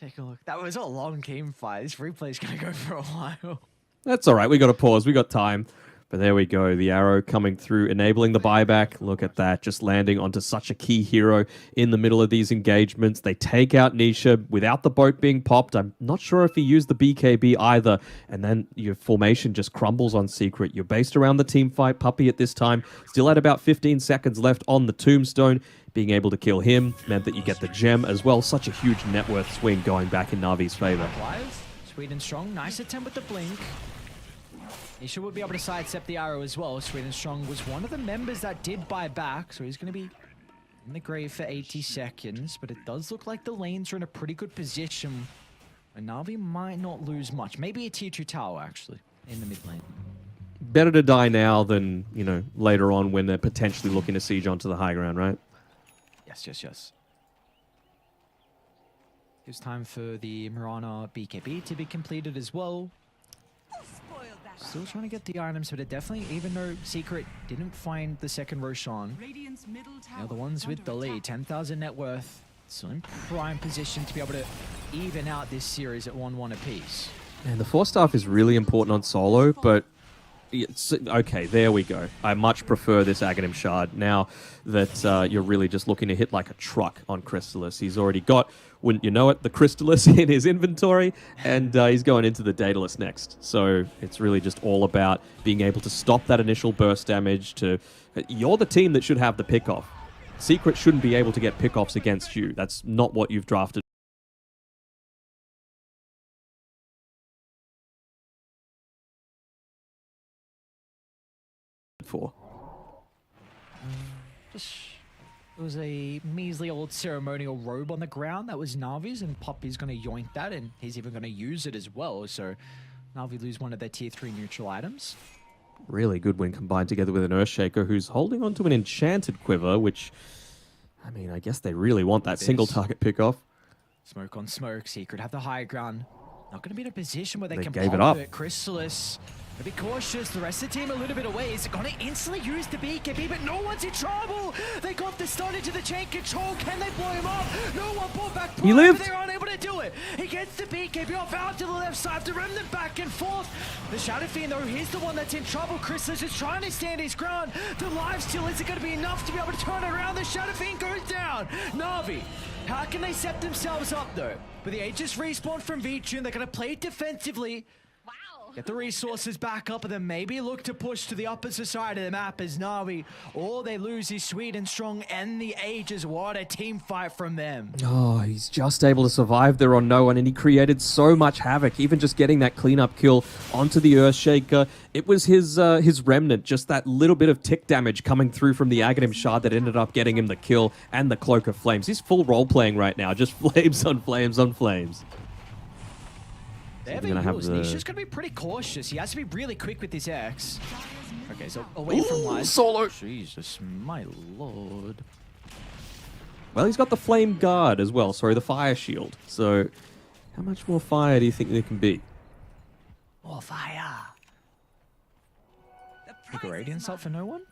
take a look. That was a long team fight. This replay is going to go for a while. That's all right. We got to pause. We got time. But there we go, the arrow coming through, enabling the buyback. Look at that, just landing onto such a key hero in the middle of these engagements. They take out Nisha without the boat being popped. I'm not sure if he used the BKB either. And then your formation just crumbles on Secret. You're based around the team fight. Puppy at this time still had about 15 seconds left on the tombstone. Being able to kill him meant that you get the gem as well. Such a huge net worth swing going back in Navi's favor. Sweden Strong, nice attempt with the blink. Nisha would be able to sidestep the arrow as well. Sweden Strong was one of the members that did buy back, so he's going to be in the grave for 80 seconds. But it does look like the lanes are in a pretty good position. And Navi might not lose much. Maybe a tier 2 tower, actually, in the mid lane. Better to die now than, you know, later on when they're potentially looking to siege onto the high ground, right? Yes, yes, yes. It's time for the Mirana BKB to be completed as well. Still trying to get the items, but it definitely, even though Secret didn't find the second Roshan, Radiant's middle tower the ones with the lead, 10,000 net worth, still in prime position to be able to even out this series at 1-1 apiece. And the 4-staff is really important on solo, but okay, there we go. I much prefer this Aghanim Shard now that you're really just looking to hit like a truck on Crystallis. He's already got, wouldn't you know it, the Crystallis in his inventory, and he's going into the Daedalus next. So it's really just all about being able to stop that initial burst damage. You're the team that should have the pickoff. Secret shouldn't be able to get pickoffs against you. That's not what you've drafted for. There was a measly old ceremonial robe on the ground that was Navi's, and Poppy's going to yoink that, and he's even going to use it as well. So Navi lose one of their tier 3 neutral items. Really good when combined together with an Earthshaker who's holding onto an enchanted quiver, which, I mean, I guess they really want that single target pickoff. Smoke on smoke. Secret have the high ground. Not going to be in a position where they can gave it pop up. it. Crystallis, be cautious. The rest of the team a little bit away. Is going to instantly use the BKB, but no one's in trouble. They got the stun into the chain control. Can they blow him up? No one pulled back. He lived. They're unable to do it. He gets the BKB off out to the left side. The remnant back and forth. The Shadow Fiend, though, he's the one that's in trouble. Crystallis is trying to stand his ground. The life steal isn't going to be enough to be able to turn it around. The Shadow Fiend goes down. Navi, how can they set themselves up, though? But the Aegis respawn from Vichun. They're going to play defensively. Get the resources back up and then maybe look to push to the opposite side of the map as Navi. All they lose is Sweden Strong and the Aegis. What a team fight from them. Oh, he's just able to survive there on no one, and he created so much havoc, even just getting that cleanup kill onto the Earthshaker. It was his remnant, just that little bit of tick damage coming through from the Aghanim Shard that ended up getting him the kill and the Cloak of Flames. He's full role-playing right now, just flames on flames on flames. Nisha's going to be pretty cautious. He has to be really quick with this X. Okay, so away from life. Solo. Jesus, my lord. Well, he's got the Flame Guard as well. Sorry, the Fire Shield. So, how much more fire do you think there can be? More fire. Pick a Radiance up for no one?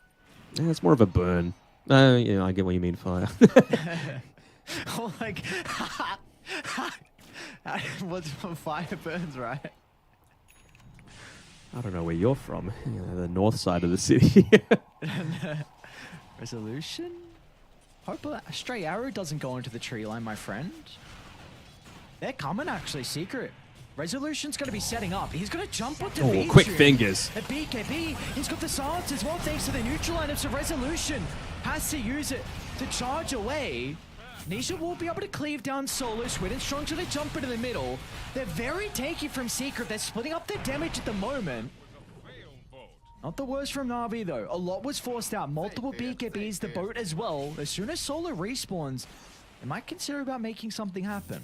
Yeah, it's more of a burn. Yeah, I get what you mean, fire. Oh, like... What's fire burns, right? I don't know where you're from. You know, the north side of the city. Resolution? Hope a stray arrow doesn't go into the tree line, my friend. They're coming, actually, Secret. Resolution's going to be setting up. He's going to jump onto Vichun. Quick fingers. At BKB, he's got the silence as well, thanks to the neutral items. So Resolution has to use it to charge away. Nisha will be able to cleave down solo. Sweden Strong to jump into the middle. They're very tanky from Secret. They're splitting up their damage at the moment. Not the worst from Navi, though. A lot was forced out. Multiple BKBs, the boat as well. As soon as solo respawns, they might consider about making something happen.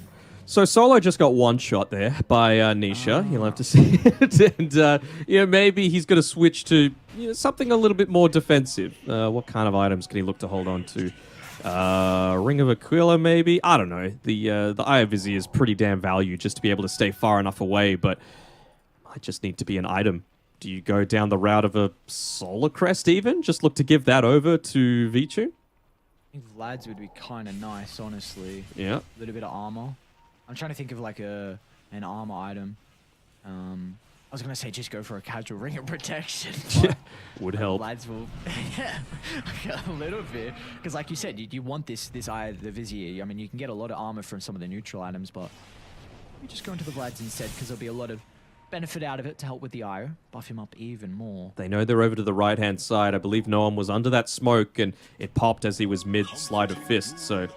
So Solo just got one shot there by Nisha. You'll have to see it. And, maybe he's going to switch to something a little bit more defensive. What kind of items can he look to hold on to? Ring of Aquila, maybe? I don't know. The Eye of Vizier is pretty damn value just to be able to stay far enough away, but might just need to be an item. Do you go down the route of a Solar Crest even? Just look to give that over to Vichun? I think Vlad's would be kind of nice, honestly. Yeah. A little bit of armor. I'm trying to think of like an armor item. I was gonna say just go for a casual ring of protection. Would help. Lads will, yeah, a little bit, because like you said, you want this eye of the Vizier. I mean, you can get a lot of armor from some of the neutral items, but you just go into the Vlads instead, because there'll be a lot of benefit out of it to help with the IO, buff him up even more. They know they're over to the right-hand side. I believe no one was under that smoke, and it popped as he was mid-slide of fist, so...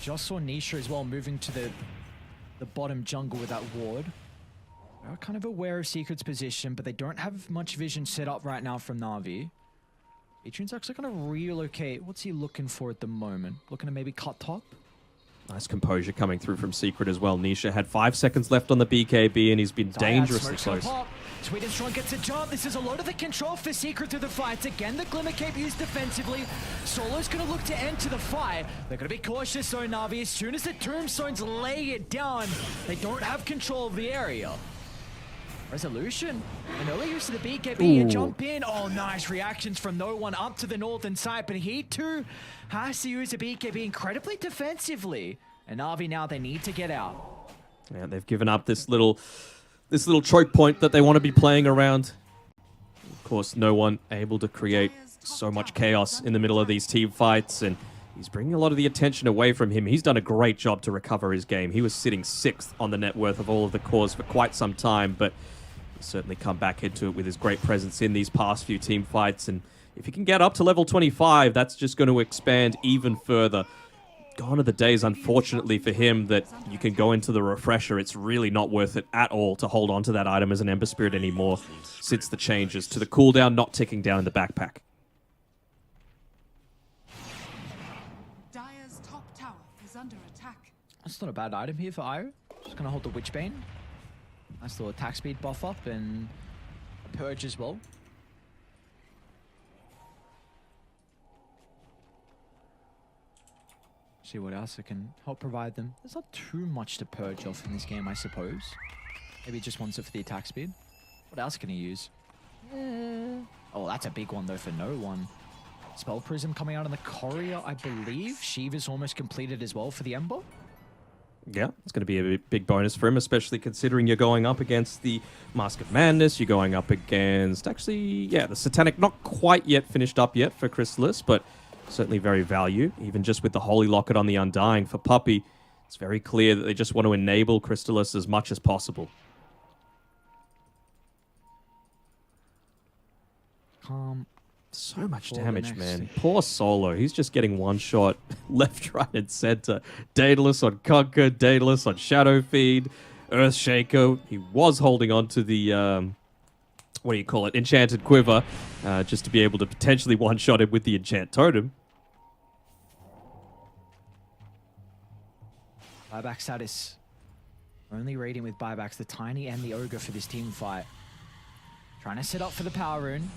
Just saw Nisha as well moving to the bottom jungle with that ward. They're kind of aware of Secret's position, but they don't have much vision set up right now from Navi. Adrian's actually going to relocate. What's he looking for at the moment? Looking to maybe cut top? Nice composure coming through from Secret as well. Nisha had 5 seconds left on the BKB, and he's been dangerously close. Sweden Strong gets a jump. This is a lot of the control for Secret through the fights. Again, the Glimmer Cape used defensively. Solo's going to look to enter the fight. They're going to be cautious though, Navi. As soon as the Tombstones lay it down, they don't have control of the area. Resolution. An early use of the BKB. A jump in. Oh, nice reactions from no one up to the northern side. But he too has to use the BKB incredibly defensively. And Navi now, they need to get out. Yeah, they've given up this little choke point that they want to be playing around. Of course, no one able to create so much chaos in the middle of these team fights, and he's bringing a lot of the attention away from him. He's done a great job to recover his game. He was sitting 6th on the net worth of all of the cores for quite some time, but he's certainly come back into it with his great presence in these past few team fights, and if he can get up to level 25, that's just going to expand even further. Gone are the days, unfortunately for him, that you can go into the refresher. It's really not worth it at all to hold on to that item as an Ember Spirit anymore, since the changes to the cooldown not ticking down in the backpack. Dire's top tower is under attack. That's not a bad item here for Io. Just gonna hold the Witchbane. Nice little attack speed buff up and a purge as well. See what else I can help provide them. There's not too much to purge off in this game, I suppose. Maybe just wants it for the attack speed. What else can he use? Oh, that's a big one though for no one. Spell Prism coming out on the Courier, I believe. Shiva's almost completed as well for the Ember. Yeah, it's going to be a big bonus for him, especially considering you're going up against the Mask of Madness. You're going up against, actually, yeah, the Satanic, not quite yet finished up yet for Chrysalis, but certainly very value. Even just with the Holy Locket on the Undying for Puppey, it's very clear that they just want to enable Chrysalis as much as possible. So much damage, man. Poor Solo. He's just getting one shot left, right, and center. Daedalus on Conquer, Daedalus on Shadow Feed, Earthshaker. He was holding on to the, what do you call it, Enchanted Quiver, just to be able to potentially one-shot him with the Enchant Totem. Buyback status. Only raiding with buybacks, the Tiny and the Ogre for this team fight. Trying to set up for the Power Rune.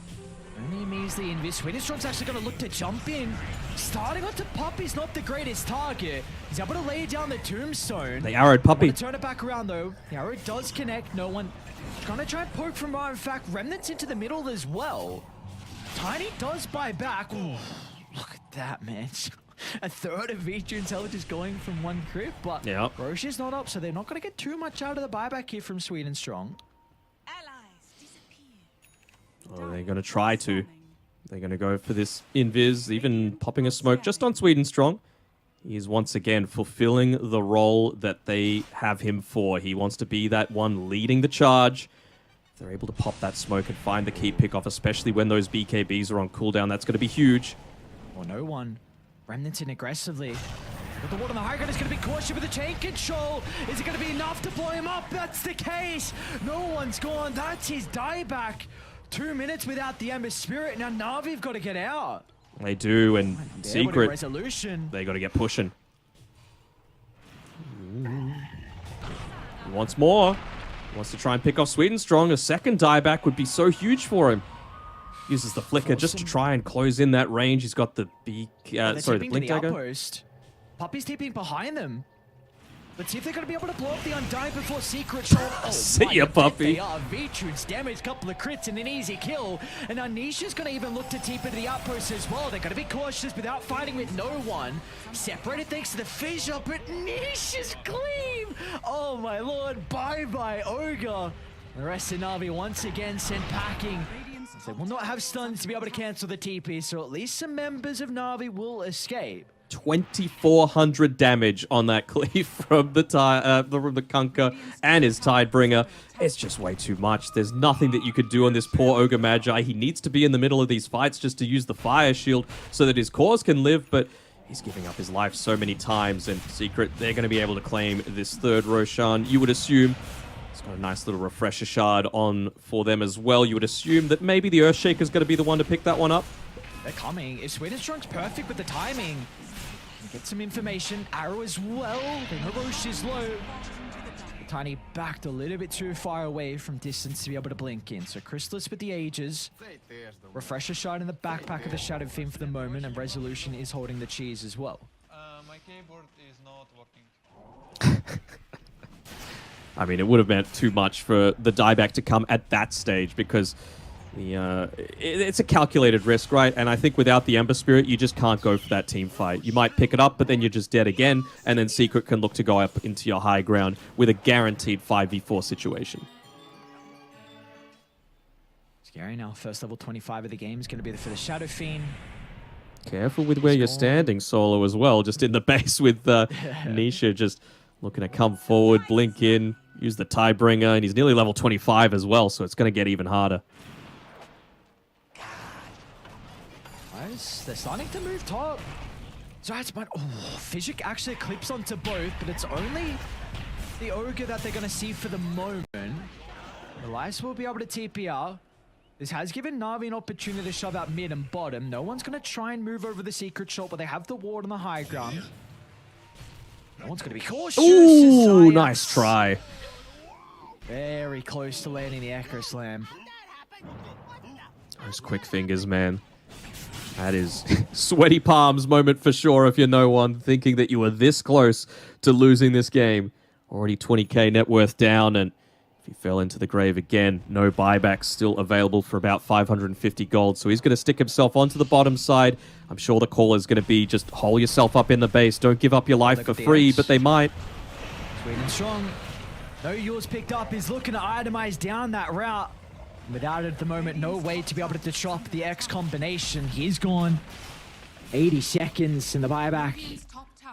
Only measly invis. Sweden Strong's actually going to look to jump in. Starting onto Puppey's not the greatest target. He's able to lay down the Tombstone. They arrowed Puppey. Turn it back around though. The arrow does connect. No one trying to try and poke from behind. In fact, Remnants into the middle as well. Tiny does buy back. Ooh, look at that, man. A third of each intelligence going from one crit, but yep. Roche is not up, so they're not going to get too much out of the buyback here from Sweden Strong. Oh, they're going to try to. They're going to go for this invis, even popping a smoke just on Sweden Strong. He is once again fulfilling the role that they have him for. He wants to be that one leading the charge. If they're able to pop that smoke and find the key pick-off, especially when those BKBs are on cooldown, that's going to be huge. Or no one. Remnants in aggressively. But the ward on the high ground is going to be cautious with the chain control. Is it going to be enough to blow him up? That's the case. No one's gone. That's his dieback. 2 minutes without the Ember Spirit. Now Navi have got to get out. They do, and Secret, resolution. They got to get pushing. He wants more. He wants to try and pick off Sweden Strong. A second dieback would be so huge for him. Uses the flicker just to try and close in that range. He's got the the blink dagger. Puppey's TPing behind them. Let's see if they're going to be able to blow up the Undying before Secret show. Oh, see ya, Puppey. They are. V-Tunes damage, couple of crits and an easy kill. And now Nisha's going to even look to TP into the outpost as well. They're going to be cautious without fighting with no one. Separated thanks to the fissure, but Nisha's cleave Oh my lord, bye-bye, Ogre. The rest of Navi once again sent packing. They will not have stuns to be able to cancel the TP, so at least some members of Navi will escape. 2,400 damage on that cleave from the Kunkka and his Tidebringer. It's just way too much. There's nothing that you could do on this poor Ogre Magi. He needs to be in the middle of these fights just to use the Fire Shield so that his cause can live, but he's giving up his life so many times, and Secret, they're going to be able to claim this third Roshan. You would assume it's got a nice little refresher shard on for them as well. You would assume that maybe the Earthshaker's going to be the one to pick that one up. They're coming. If Swedenstrunk's perfect with the timing. Get some information. Arrow as well. They know Roche is low. Tiny backed a little bit too far away from distance to be able to blink in. So Chrysalis with the Aegis. Refresher shot in the backpack of the Shadow Fiend for the moment, and Resolution is holding the cheese as well. My keyboard is not working. I mean, it would have meant too much for the dieback to come at that stage because it's a calculated risk, right? And I think without the Ember Spirit, you just can't go for that team fight. You might pick it up, but then you're just dead again, and then Secret can look to go up into your high ground with a guaranteed 5v4 situation. Scary now. First level 25 of the game is going to be for the Shadow Fiend. Careful with where you're standing, Solo, as well. Just in the base with Nisha just looking to come forward, blink in, use the Tidebringer, and he's nearly level 25 as well, so it's going to get even harder. Nice. They're starting to move top. Zayat's might... Oh, Physic actually clips onto both, but it's only the Ogre that they're going to see for the moment. Elias will be able to TP out. This has given Navi an opportunity to shove out mid and bottom. No one's going to try and move over the secret shot, but they have the ward on the high ground. No one's going to be cautious. Ooh, nice try. Very close to landing the Echo Slam. Those quick fingers, man. That is sweaty palms moment for sure if you're no one, thinking that you were this close to losing this game. Already 20k net worth down, and if he fell into the grave again, no buybacks still available for about 550 gold. So he's going to stick himself onto the bottom side. I'm sure the call is going to be just hole yourself up in the base. Don't give up your life for free, but they might. Sweden strong. No yours picked up. He's looking to itemize down that route. Without it at the moment, no way to be able to disrupt the X combination. He's gone. 80 seconds in the buyback.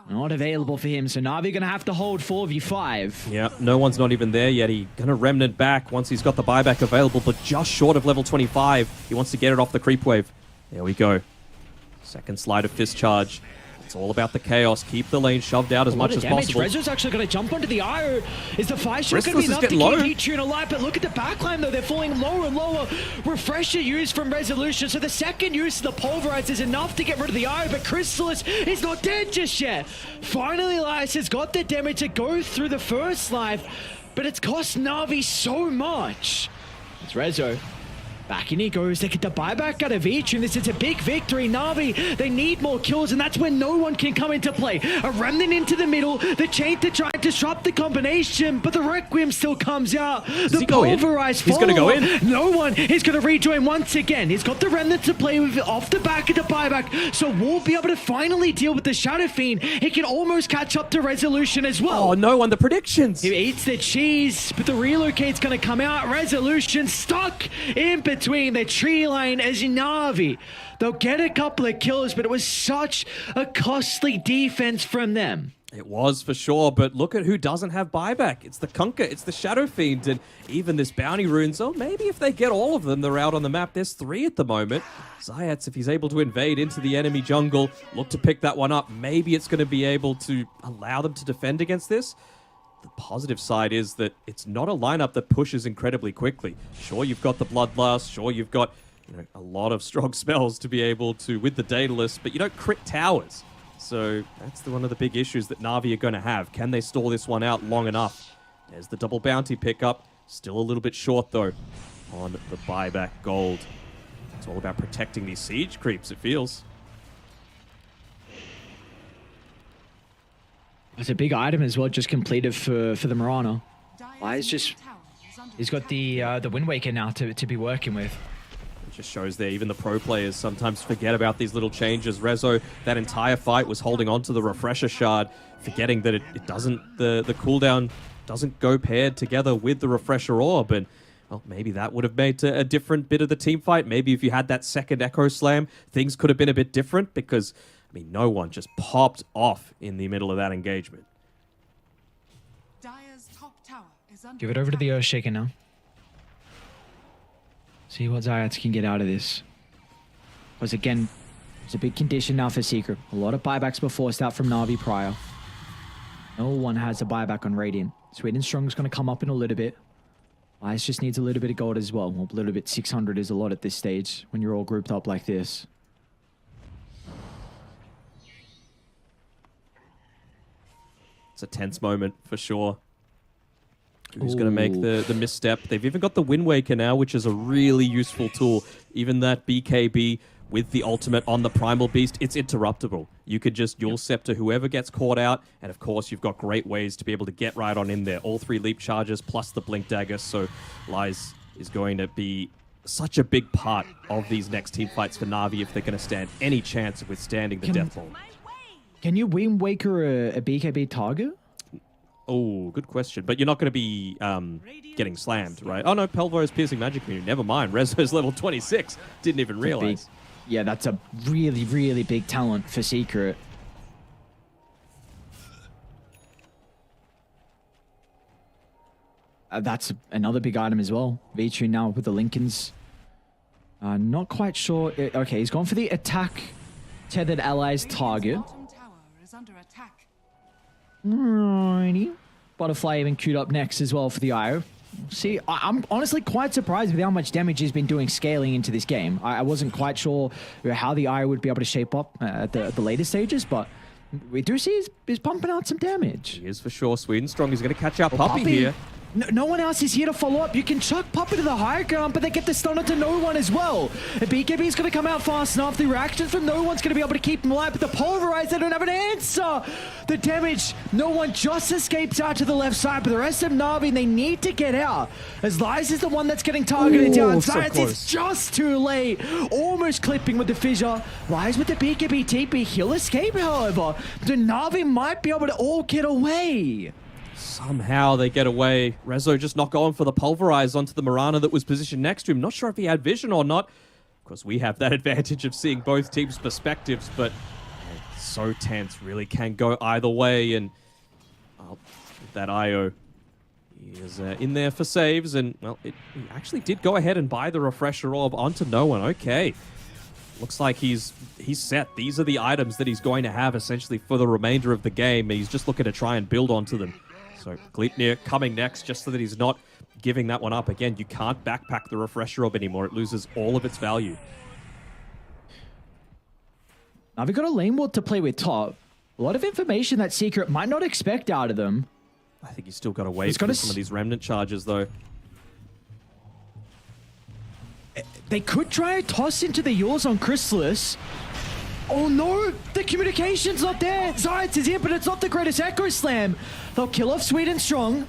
Not available for him, so Navi gonna have to hold 4v5. Yeah, no one's not even there yet. He's gonna remnant back once he's got the buyback available, but just short of level 25. He wants to get it off the creep wave. There we go. Second slide of fist charge. It's all about the chaos. Keep the lane shoved out as much as possible. Rezo's actually going to jump onto the IO. Is the fire shot going to be enough to keep Heatune alive? But look at the backline though. They're falling lower and lower. Refresher used from Resolution. So the second use of the Pulverize is enough to get rid of the IO. But Chrysalis is not dead just yet. Finally, Elias has got the damage to go through the first life. But it's cost Navi so much. It's Rezo. Back in he goes. They get the buyback out of each, and this is a big victory. Navi, they need more kills, and that's when no one can come into play. A remnant into the middle, the chain to try and disrupt the combination, but the Requiem still comes out. The Pulverize He's going to go in. No one is going to rejoin once again. He's got the remnant to play with off the back of the buyback, so we'll be able to finally deal with the Shadow Fiend. He can almost catch up to Resolution as well. Oh, no one. The predictions. He eats the cheese, but the relocate's going to come out. Resolution stuck in between the tree line as Navi. They'll get a couple of kills, but it was such a costly defense from them. It was for sure, but look at who doesn't have buyback. It's the Kunkka, it's the Shadow Fiend, and even this Bounty Rune. So maybe if they get all of them, they're out on the map. There's 3 at the moment. Zayats, if he's able to invade into the enemy jungle, look to pick that one up. Maybe it's going to be able to allow them to defend against this. The positive side is that it's not a lineup that pushes incredibly quickly. Sure, you've got the Bloodlust. Sure, you've got a lot of strong spells to be able to with the Daedalus, but you don't crit towers. So that's one of the big issues that Navi are going to have. Can they stall this one out long enough? There's the double bounty pickup. Still a little bit short, though, on the buyback gold. It's all about protecting these siege creeps, it feels. It's a big item as well, just completed for the Mirana. He's got the Wind Waker now to be working with. Just shows there, even the pro players sometimes forget about these little changes. Rezo, that entire fight was holding on to the refresher shard, forgetting that it doesn't, the cooldown doesn't go paired together with the refresher orb. And well, maybe that would have made a different bit of the team fight. Maybe if you had that second Echo Slam, things could have been a bit different, because, I mean, no one just popped off in the middle of that engagement. Dire's top tower is under Give it over to the attack. Earthshaker now. See what Zayats can get out of this. Because again, it's a big condition now for Secret. A lot of buybacks were forced out from Navi prior. No one has a buyback on Radiant. Sweden Strong's going to come up in a little bit. Ice just needs a little bit of gold as well. A little bit, 600 is a lot at this stage when you're all grouped up like this. It's a tense moment for sure. Who's going to make the misstep? They've even got the Wind Waker now, which is a really useful tool. Even that BKB with the ultimate on the Primal Beast, it's interruptible. You could just Yule Scepter whoever gets caught out, and of course you've got great ways to be able to get right on in there. All 3 leap charges plus the Blink Dagger, so Lies is going to be such a big part of these next team fights for Navi if they're going to stand any chance of withstanding the Death Ball. Can you Wind Waker a BKB target? Oh, good question. But you're not going to be getting slammed, right? Oh, no, Pelvo's Piercing Magic Community. Never mind. Rezo's level 26. Didn't even realize. Yeah, that's a really, really big talent for Secret. That's another big item as well. V2 now with the Lincolns. Not quite sure. Okay, he's gone for the attack tethered allies target. Bottom tower is under attack. Alrighty. Butterfly even queued up next as well for the IO. See, I'm honestly quite surprised with how much damage he's been doing scaling into this game. I wasn't quite sure how the IO would be able to shape up at the later stages, but we do see he's pumping out some damage. He is for sure. Sweden Strong is going to catch our Puppy here. No one else is here to follow up. You can chuck Puppet to the higher ground, but they get the stun onto no one as well. The BKB is going to come out fast enough. The reactions from no one's going to be able to keep him alive, but the Pulverize, they don't have an answer. The damage, no one just escapes out to the left side, but the rest of Navi, they need to get out. As Lies is the one that's getting targeted down. So Science close. is just too late. Almost clipping with the fissure. Lies with the BKB TP. He'll escape, however. The Navi might be able to all get away. Somehow they get away. Rezo just not going for the Pulverize onto the Mirana that was positioned next to him. Not sure if he had vision or not. Of course, we have that advantage of seeing both teams' perspectives, but it's so tense. Really can go either way. And that IO is in there for saves. And, well, he actually did go ahead and buy the Refresher Orb onto no one. Okay. Looks like he's set. These are the items that he's going to have essentially for the remainder of the game. He's just looking to try and build onto them. So Gleipnir coming next just so that he's not giving that one up. Again, you can't backpack the Refresher Orb anymore. It loses all of its value. Now we've got a lane ward to play with top. A lot of information that Secret might not expect out of them. I think he's still got to wait for some of these Remnant charges, though. They could try to toss into the Yours on Chrysalis. Oh no, the communication's not there. Science is here, but it's not the greatest Echo Slam. They'll kill off Sweden Strong.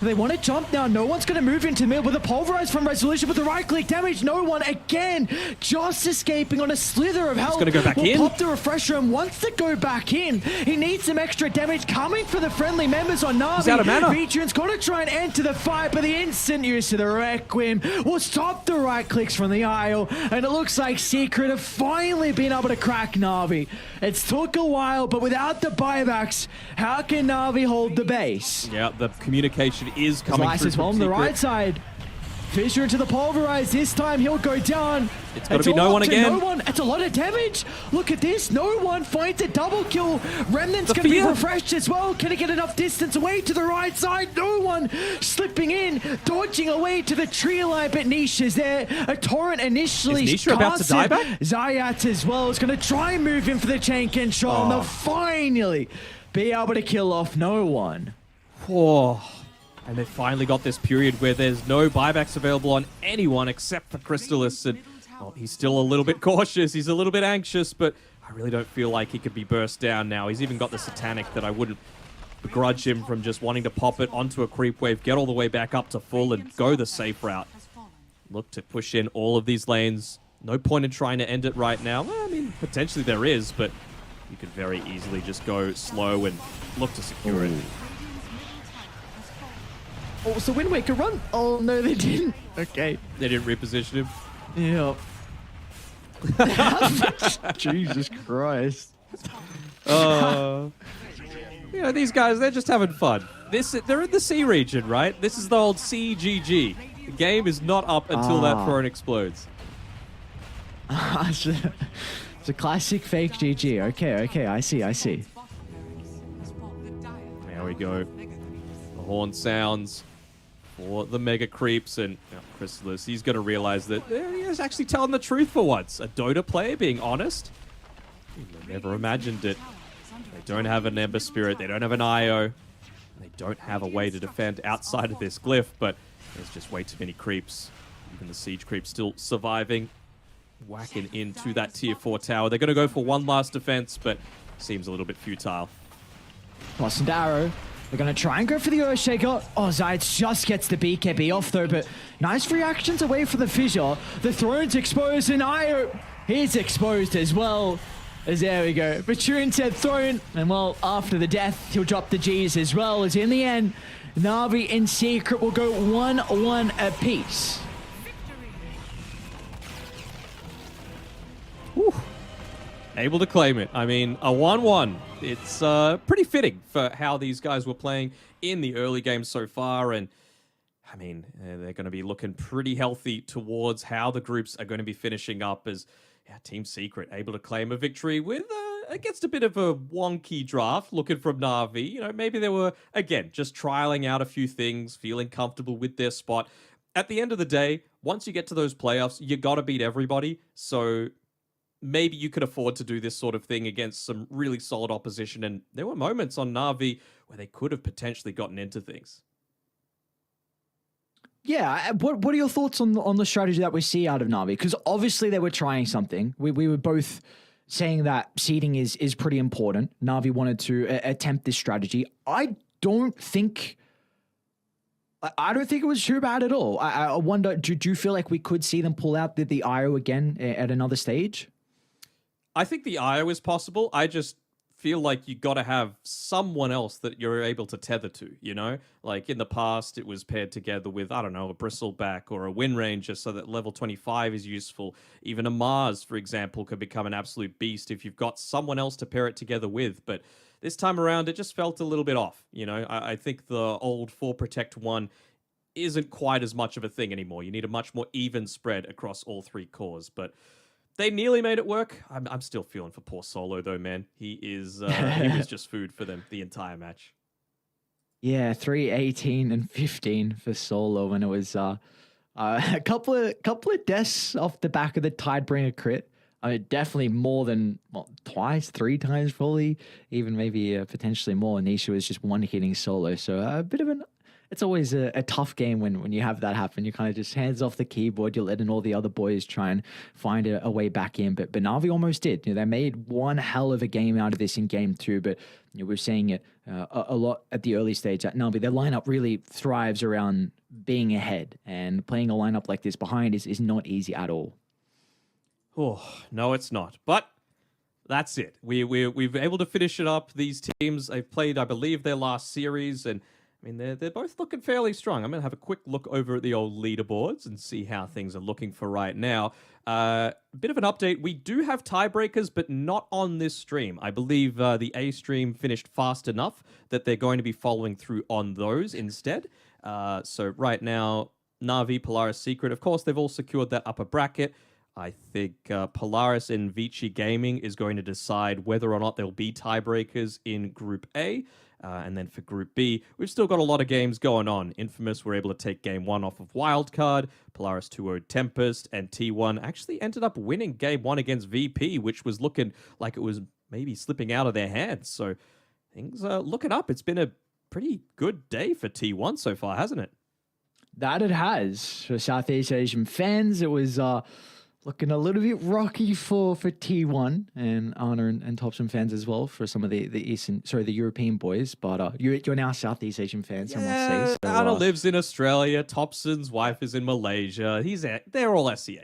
They want to jump now. No one's going to move into the middle with a Pulverize from Resolution, but the right-click damage. No one, again, just escaping on a slither of health. He's going to go back in. Pop the Refresher and wants to go back in. He needs some extra damage coming for the friendly members on Navi. He's out of mana. Beatrian's going to try and enter the fight, but the instant use of the Requiem will stop the right-clicks from the Isle, and it looks like Secret have finally been able to crack Navi. It's took a while, but without the buybacks, how can Navi hold the base? Yeah, the communication is coming Slice through as from well on Secret. the right side. Fissure into the Pulverize. This time he'll go down. It's got to be no one again. No one. It's a lot of damage. Look at this. No one finds a double kill. Remnant's going to be refreshed as well. Can he get enough distance away to the right side? No one slipping in, dodging away to the tree line. But Nisha's there. A torrent initially. Is Nisha about to die back? Zayat as well is going to try and move in for the chain control. And they'll finally be able to kill off no one. Whoa. And they finally got this period where there's no buybacks available on anyone except for Crystallis. And well, he's still a little bit cautious. He's a little bit anxious, but I really don't feel like he could be burst down now. He's even got the Satanic that I wouldn't begrudge him from just wanting to pop it onto a creep wave, get all the way back up to full, and go the safe route. look to push in all of these lanes. No point in trying to end it right now. Well, I mean, potentially there is, but you could very easily just go slow and look to secure it. Oh, so Wind Waker run? Oh, no, they didn't. Okay. They didn't reposition him. Yeah. Jesus Christ. You know, these guys, they're just having fun. They're in the C region, right? This is the old CGG. The game is not up until that throne explodes. It's a classic fake GG. Okay, I see. There we go. The horn sounds for the mega creeps, and Chrysalis, he's going to realize that he is actually telling the truth for once. A Dota player being honest. They never imagined it. They don't have an Ember Spirit, they don't have an IO, they don't have a way to defend outside of this glyph, but there's just way too many creeps. Even the siege creep still surviving. Whacking into that tier 4 tower. They're going to go for one last defense, but seems a little bit futile. Boston Arrow. They're going to try and go for the Earthshaker. Oh, Zayat just gets the BKB off though, but nice reactions away from the fissure. The throne's exposed, and Io, he's exposed as well. As there we go. Batroon said throne, and well, after the death, he'll drop the G's as well, as in the end, Navi and Secret will go 1-1 apiece. Whew. Able to claim it. I mean, a 1-1. It's pretty fitting for how these guys were playing in the early game so far, and I mean, they're going to be looking pretty healthy towards how the groups are going to be finishing up as Team Secret able to claim a victory with against a bit of a wonky draft looking from Navi. You know, maybe they were, again, just trialing out a few things, feeling comfortable with their spot. At the end of the day, once you get to those playoffs, you got to beat everybody. So maybe you could afford to do this sort of thing against some really solid opposition. And there were moments on Navi where they could have potentially gotten into things. Yeah, what are your thoughts on the strategy that we see out of Navi? Because obviously they were trying something. We were both saying that seeding is pretty important. Navi wanted to attempt this strategy. I don't think it was too bad at all. I wonder, do you feel like we could see them pull out the IO again at another stage? I think the IO is possible. I just feel like you got to have someone else that you're able to tether to, you know? Like in the past, it was paired together with, I don't know, a Bristleback or a Wind Ranger so that level 25 is useful. Even a Mars, for example, could become an absolute beast if you've got someone else to pair it together with. But this time around, it just felt a little bit off, you know? I think the old 4 Protect 1 isn't quite as much of a thing anymore. You need a much more even spread across all 3 cores, but they nearly made it work. I'm still feeling for poor Solo, though, man. He was just food for them the entire match. Yeah, 3, 18, and 15 for Solo, and it was a couple of deaths off the back of the Tidebringer crit. Definitely more than twice, 3 times probably, even maybe potentially more. Nisha was just one hitting Solo, so a bit of an. It's always a tough game when you have that happen. You kind of just hands off the keyboard. You're letting all the other boys try and find a way back in. But Navi almost did. You know, they made one hell of a game out of this in game 2. But you know, we're seeing it a lot at the early stage at Navi. Their lineup really thrives around being ahead. And playing a lineup like this behind is not easy at all. Oh, no, it's not. But that's it. We've been able to finish it up. These teams, they've played, I believe, their last series. And I mean, they're both looking fairly strong. I'm going to have a quick look over at the old leaderboards and see how things are looking for right now. A bit of an update. We do have tiebreakers, but not on this stream. I believe the A stream finished fast enough that they're going to be following through on those instead. So right now, Navi, Polaris, Secret, of course, they've all secured that upper bracket. I think Polaris and Vici Gaming is going to decide whether or not there'll be tiebreakers in Group A. And then for Group B, we've still got a lot of games going on. Infamous were able to take Game 1 off of Wildcard. Polaris 2-0 Tempest. And T1 actually ended up winning Game 1 against VP, which was looking like it was maybe slipping out of their hands. So things are looking up. It's been a pretty good day for T1 so far, hasn't it? That it has. For Southeast Asian fans, it was Looking a little bit rocky for T1 and Anna and Thompson fans as well for some of the European boys. But you're now Southeast Asian fans, I must say. So, Anna lives in Australia. Thompson's wife is in Malaysia. They're all SCA